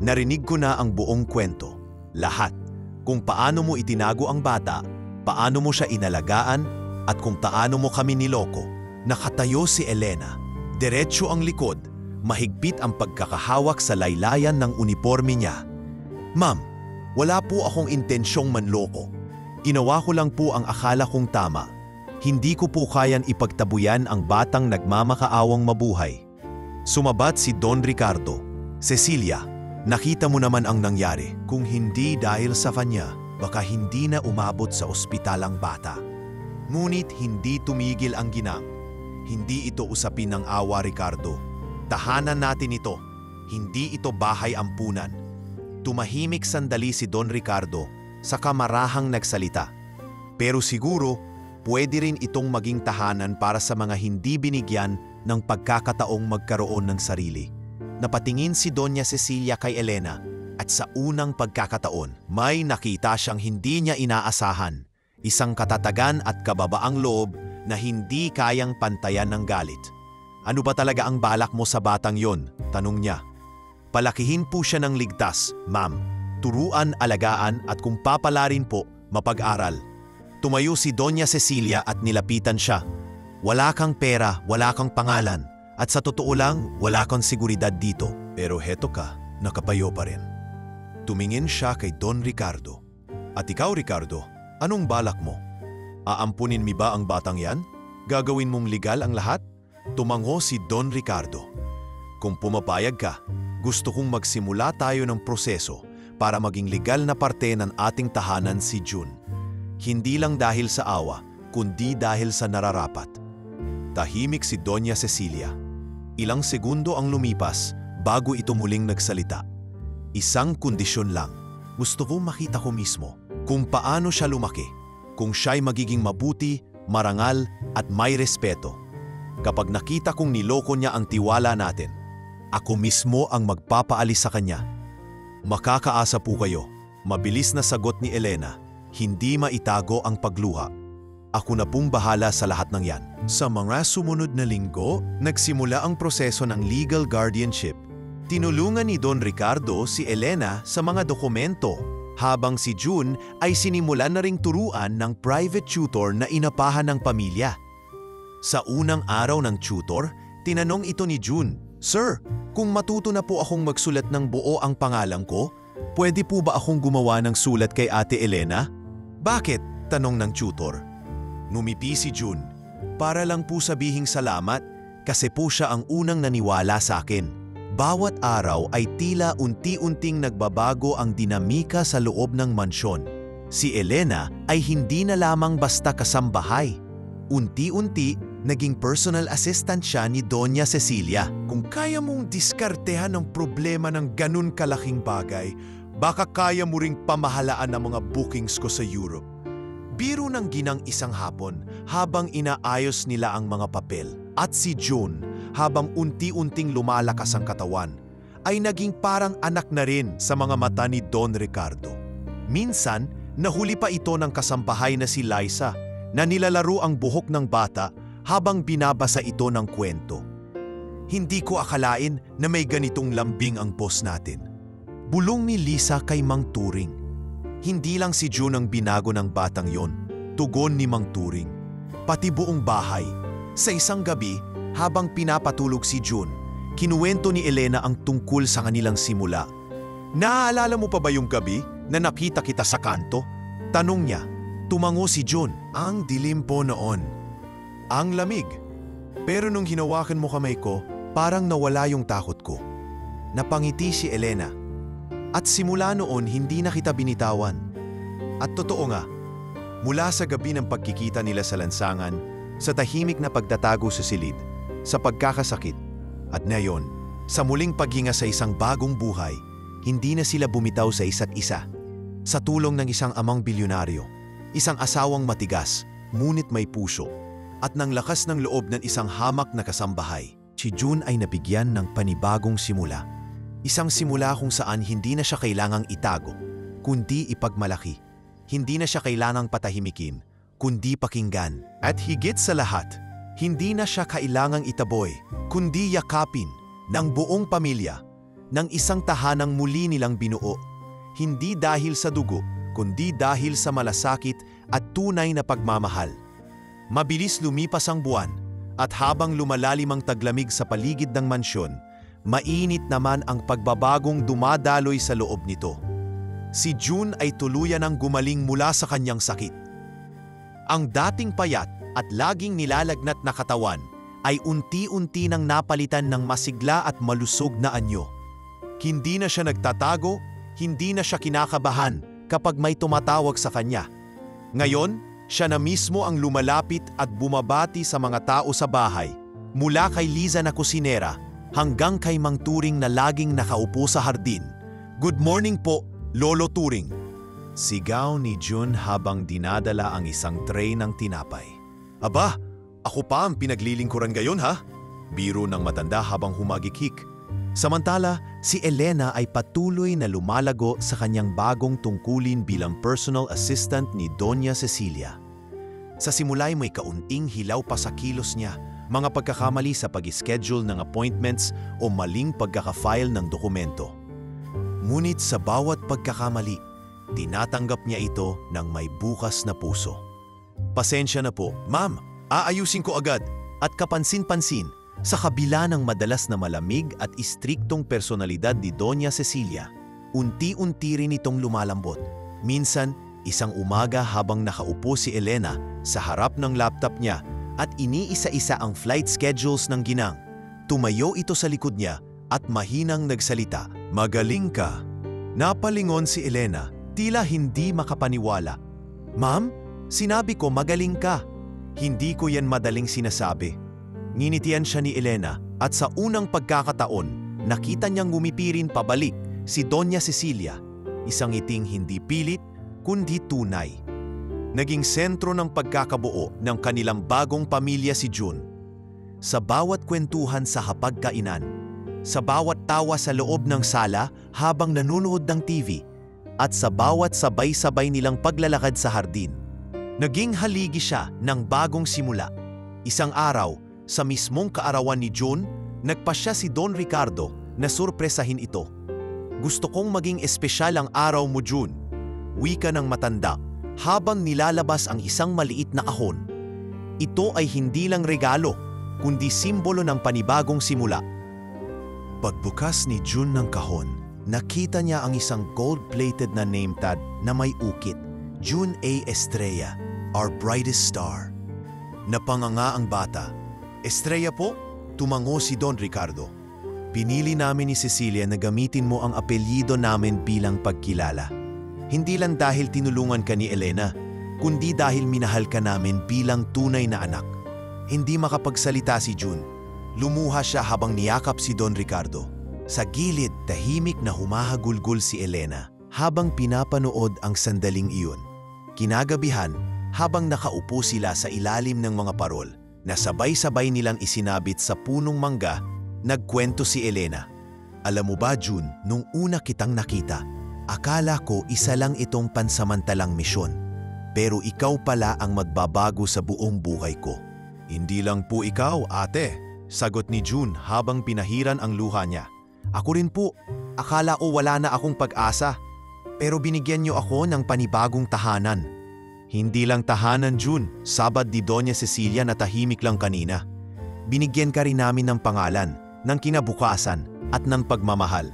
narinig ko na ang buong kwento, lahat. Kung paano mo itinago ang bata, paano mo siya inalagaan, at kung paano mo kami niloko. Nakatayo si Elena, diretso ang likod, mahigpit ang pagkakahawak sa laylayan ng uniforme niya. Ma'am, wala po akong intensyong manloko. Ginawa ko lang po ang akala kong tama. Hindi ko po kayang ipagtabuyan ang batang nagmamakaawang mabuhay. Sumabat si Don Ricardo. Cecilia, nakita mo naman ang nangyari. Kung hindi dahil sa kanya, baka hindi na umabot sa ospital ang bata. Ngunit hindi tumigil ang ginang. Hindi ito usapin ng awa, Ricardo. Tahanan natin ito. Hindi ito bahay ampunan. Tumahimik sandali si Don Ricardo, saka marahang nagsalita. Pero siguro, pwede rin itong maging tahanan para sa mga hindi binigyan ng pagkakataong magkaroon ng sarili. Napatingin si Doña Cecilia kay Elena at sa unang pagkakataon, may nakita siyang hindi niya inaasahan. Isang katatagan at kababaang loob na hindi kayang pantayan ng galit. Ano ba talaga ang balak mo sa batang yon? Tanong niya. Palakihin po siya ng ligtas, ma'am. Turuan, alagaan at kung papalarin po, mapag-aral. Tumayo si Doña Cecilia at nilapitan siya. Wala kang pera, wala kang pangalan. At sa totoo lang, wala kang seguridad dito. Pero heto ka, nakapayo pa rin. Tumingin siya kay Don Ricardo. At ikaw, Ricardo, anong balak mo? Aampunin mi ba ang batang yan? Gagawin mong legal ang lahat? Tumango si Don Ricardo. Kung pumapayag ka, gusto kong magsimula tayo ng proseso para maging legal na parte ng ating tahanan si June. Hindi lang dahil sa awa, kundi dahil sa nararapat. Tahimik si Doña Cecilia. Ilang segundo ang lumipas bago ito muling nagsalita. Isang kondisyon lang. Gusto kong makita ko mismo kung paano siya lumaki, kung siya'y magiging mabuti, marangal at may respeto. Kapag nakita kong niloko niya ang tiwala natin, ako mismo ang magpapaalis sa kanya. Makakaasa po kayo. Mabilis na sagot ni Elena. Hindi maitago ang pagluha. Ako na pong bahala sa lahat ng yan. Sa mga sumunod na linggo, nagsimula ang proseso ng legal guardianship. Tinulungan ni Don Ricardo si Elena sa mga dokumento, habang si June ay sinimulan na ring turuan ng private tutor na inapahan ng pamilya. Sa unang araw ng tutor, tinanong ito ni June, Sir, kung matuto na po akong magsulat ng buo ang pangalan ko, pwede po ba akong gumawa ng sulat kay Ate Elena? Bakit? Tanong ng tutor. Numiti si June. Para lang po sabihing salamat kasi po siya ang unang naniwala sa akin. Bawat araw ay tila unti-unting nagbabago ang dinamika sa loob ng mansyon. Si Elena ay hindi na lamang basta kasambahay. Unti-unti, naging personal assistant siya ni Doña Cecilia. Kung kaya mong diskartehan ang problema ng ganun kalaking bagay, baka kaya mo ring pamahalaan ang mga bookings ko sa Europe. Biro ng ginang isang hapon habang inaayos nila ang mga papel. At si June, habang unti-unting lumalakas ang katawan, ay naging parang anak na rin sa mga mata ni Don Ricardo. Minsan, nahuli pa ito ng kasambahay na si Liza na nilalaro ang buhok ng bata habang binabasa ito ng kwento. Hindi ko akalain na may ganitong lambing ang boss natin. Bulong ni Lisa kay Mang Turing. Hindi lang si June ang binago ng batang yon, tugon ni Mang Turing. Pati buong bahay. Sa isang gabi, habang pinapatulog si June, kinuwento ni Elena ang tungkol sa kanilang simula. Naaalala mo pa ba yung gabi na nakita kita sa kanto? Tanong niya. Tumango si June. Ang dilim po noon. Ang lamig. Pero nung hinawakan mo kamay ko, parang nawala yung takot ko. Napangiti si Elena. At simula noon, hindi na kita binitawan. At totoo nga, mula sa gabi ng pagkikita nila sa lansangan, sa tahimik na pagtatago sa silid, sa pagkakasakit, at ngayon, sa muling paghinga sa isang bagong buhay, hindi na sila bumitaw sa isa't isa. Sa tulong ng isang amang bilyonaryo, isang asawang matigas, ngunit may puso, at ng lakas ng loob ng isang hamak na kasambahay, si June ay nabigyan ng panibagong simula. Isang simula kung saan hindi na siya kailangang itago, kundi ipagmalaki. Hindi na siya kailangang patahimikin, kundi pakinggan. At higit sa lahat, hindi na siya kailangang itaboy, kundi yakapin ng buong pamilya, ng isang tahanang muli nilang binuo. Hindi dahil sa dugo, kundi dahil sa malasakit at tunay na pagmamahal. Mabilis lumipas ang buwan, at habang lumalalim ang taglamig sa paligid ng mansyon, mainit naman ang pagbabagong dumadaloy sa loob nito. Si June ay tuluyan ang gumaling mula sa kanyang sakit. Ang dating payat at laging nilalagnat na katawan ay unti-unti nang napalitan ng masigla at malusog na anyo. Hindi na siya nagtatago, hindi na siya kinakabahan kapag may tumatawag sa kanya. Ngayon, siya na mismo ang lumalapit at bumabati sa mga tao sa bahay, mula kay Liza na kusinera hanggang kay Mang Turing na laging nakaupo sa hardin. "Good morning po, Lolo Turing." Sigaw ni June habang dinadala ang isang tray ng tinapay. "Aba, ako pa ang pinaglilingkuran gayon ha?" Biro ng matanda habang humagikik. Samantala, si Elena ay patuloy na lumalago sa kanyang bagong tungkulin bilang personal assistant ni Doña Cecilia. Sa simula'y may kaunting hilaw pa sa kilos niya, mga pagkakamali sa pag-schedule ng appointments o maling pagkaka-file ng dokumento. Ngunit sa bawat pagkakamali, tinatanggap niya ito ng may bukas na puso. "Pasensya na po, ma'am, aayusin ko agad." At kapansin-pansin, sa kabila ng madalas na malamig at istriktong personalidad ni Doña Cecilia, unti-unti rin itong lumalambot. Minsan, isang umaga habang nakaupo si Elena sa harap ng laptop niya at iniisa-isa ang flight schedules ng ginang, tumayo ito sa likod niya at mahinang nagsalita, "Magaling ka." Napalingon si Elena, tila hindi makapaniwala. "Ma'am, sinabi ko magaling ka. Hindi ko yan madaling sinasabi." Nginitian siya ni Elena at sa unang pagkakataon, nakita niyang ngumipirin pabalik si Doña Cecilia, isang ngiting hindi pilit kundi tunay. Naging sentro ng pagkakabuo ng kanilang bagong pamilya si June. Sa bawat kwentuhan sa hapagkainan, sa bawat tawa sa loob ng sala habang nanonood ng TV, at sa bawat sabay-sabay nilang paglalakad sa hardin, naging haligi siya ng bagong simula. Isang araw, sa mismong kaarawan ni June, nagpasya si Don Ricardo na surpresahin ito. "Gusto kong maging espesyal ang araw mo, June," wika ng matanda habang nilalabas ang isang maliit na kahon. Ito ay hindi lang regalo, kundi simbolo ng panibagong simula. Pagbukas ni June ng kahon, nakita niya ang isang gold-plated na name tag na may ukit, "June A. Estrella, our brightest star." Napanganga ang bata. "Estrella po?" tumango si Don Ricardo. "Pinili namin ni Cecilia na gamitin mo ang apelyido namin bilang pagkilala. Hindi lang dahil tinulungan ka ni Elena, kundi dahil minahal ka namin bilang tunay na anak." Hindi makapagsalita si June. Lumuha siya habang niyakap si Don Ricardo. Sa gilid, tahimik na humahagulgol si Elena habang pinapanood ang sandaling iyon. Kinagabihan, habang nakaupo sila sa ilalim ng mga parol na sabay-sabay nilang isinabit sa punong mangga, nagkwento si Elena. "Alam mo ba, June, nung una kitang nakita, akala ko isa lang itong pansamantalang misyon. Pero ikaw pala ang magbabago sa buong buhay ko." "Hindi lang po ikaw, ate," sagot ni June habang pinahiran ang luha niya. "Ako rin po. Akala ko wala na akong pag-asa. Pero binigyan niyo ako ng panibagong tahanan." "Hindi lang tahanan, June," sabad ni Doña Cecilia na tahimik lang kanina. "Binigyan ka rin namin ng pangalan, ng kinabukasan at ng pagmamahal.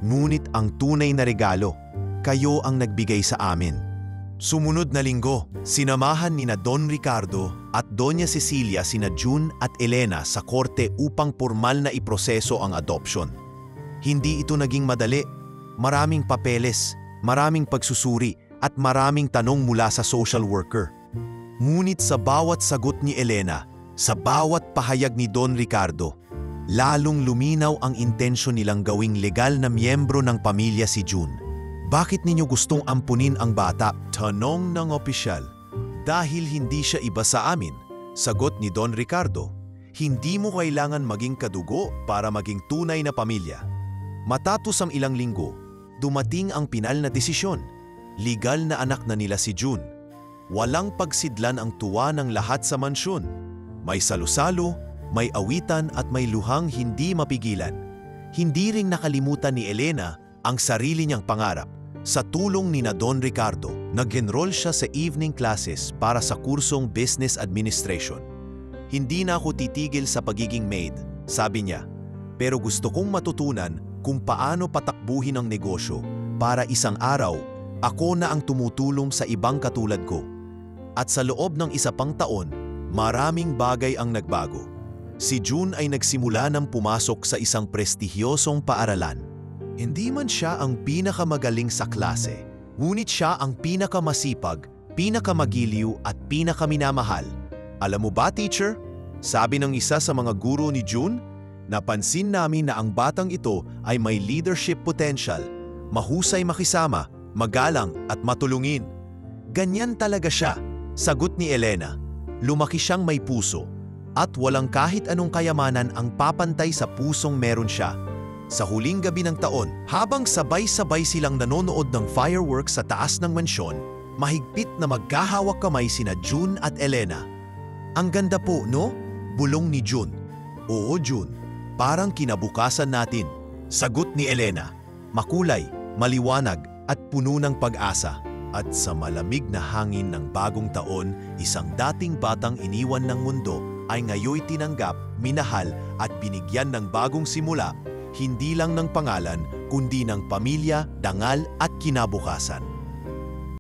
Ngunit ang tunay na regalo, kayo ang nagbigay sa amin." Sumunod na linggo, sinamahan ni Don Ricardo at Doña Cecilia sina June at Elena sa korte upang pormal na iproseso ang adopsyon. Hindi ito naging madali. Maraming papeles, maraming pagsusuri at maraming tanong mula sa social worker. Ngunit sa bawat sagot ni Elena, sa bawat pahayag ni Don Ricardo, lalong luminaw ang intensyon nilang gawing legal na miyembro ng pamilya si June. "Bakit ninyo gustong ampunin ang bata?" tanong ng opisyal. "Dahil hindi siya iba sa amin," sagot ni Don Ricardo. "Hindi mo kailangan maging kadugo para maging tunay na pamilya. Matapos ang ilang linggo, dumating ang pinal na desisyon. Legal na anak na nila si June. Walang pagsidlan ang tuwa ng lahat sa mansyon. May salusalo, may awitan at may luhang hindi mapigilan. Hindi ring nakalimutan ni Elena ang sarili niyang pangarap. Sa tulong ni na Don Ricardo, nag-enroll siya sa evening classes para sa kursong Business Administration. Hindi na ako titigil sa pagiging maid, sabi niya. Pero gusto kong matutunan kung paano patakbuhin ang negosyo para isang araw, ako na ang tumutulong sa ibang katulad ko. At sa loob ng isa pang taon, maraming bagay ang nagbago. Si June ay nagsimula ng pumasok sa isang prestigyosong paaralan. Hindi man siya ang pinakamagaling sa klase, ngunit siya ang pinakamasipag, pinakamagiliw at pinakaminamahal. Alam mo ba, teacher? Sabi ng isa sa mga guro ni June, napansin namin na ang batang ito ay may leadership potential, mahusay makisama, magalang at matulungin. Ganyan talaga siya, sagot ni Elena. Lumaki siyang may puso, at walang kahit anong kayamanan ang papantay sa pusong meron siya. Sa huling gabi ng taon, habang sabay-sabay silang nanonood ng fireworks sa taas ng mansyon, mahigpit na magkahawak kamay sina June at Elena. Ang ganda po, no? Bulong ni June. Oo, June. Parang kinabukasan natin. Sagot ni Elena. Makulay, maliwanag at puno ng pag-asa. At sa malamig na hangin ng bagong taon, isang dating batang iniwan ng mundo ay ngayoy tinanggap, minahal at binigyan ng bagong simula, hindi lang ng pangalan kundi ng pamilya, dangal at kinabukasan.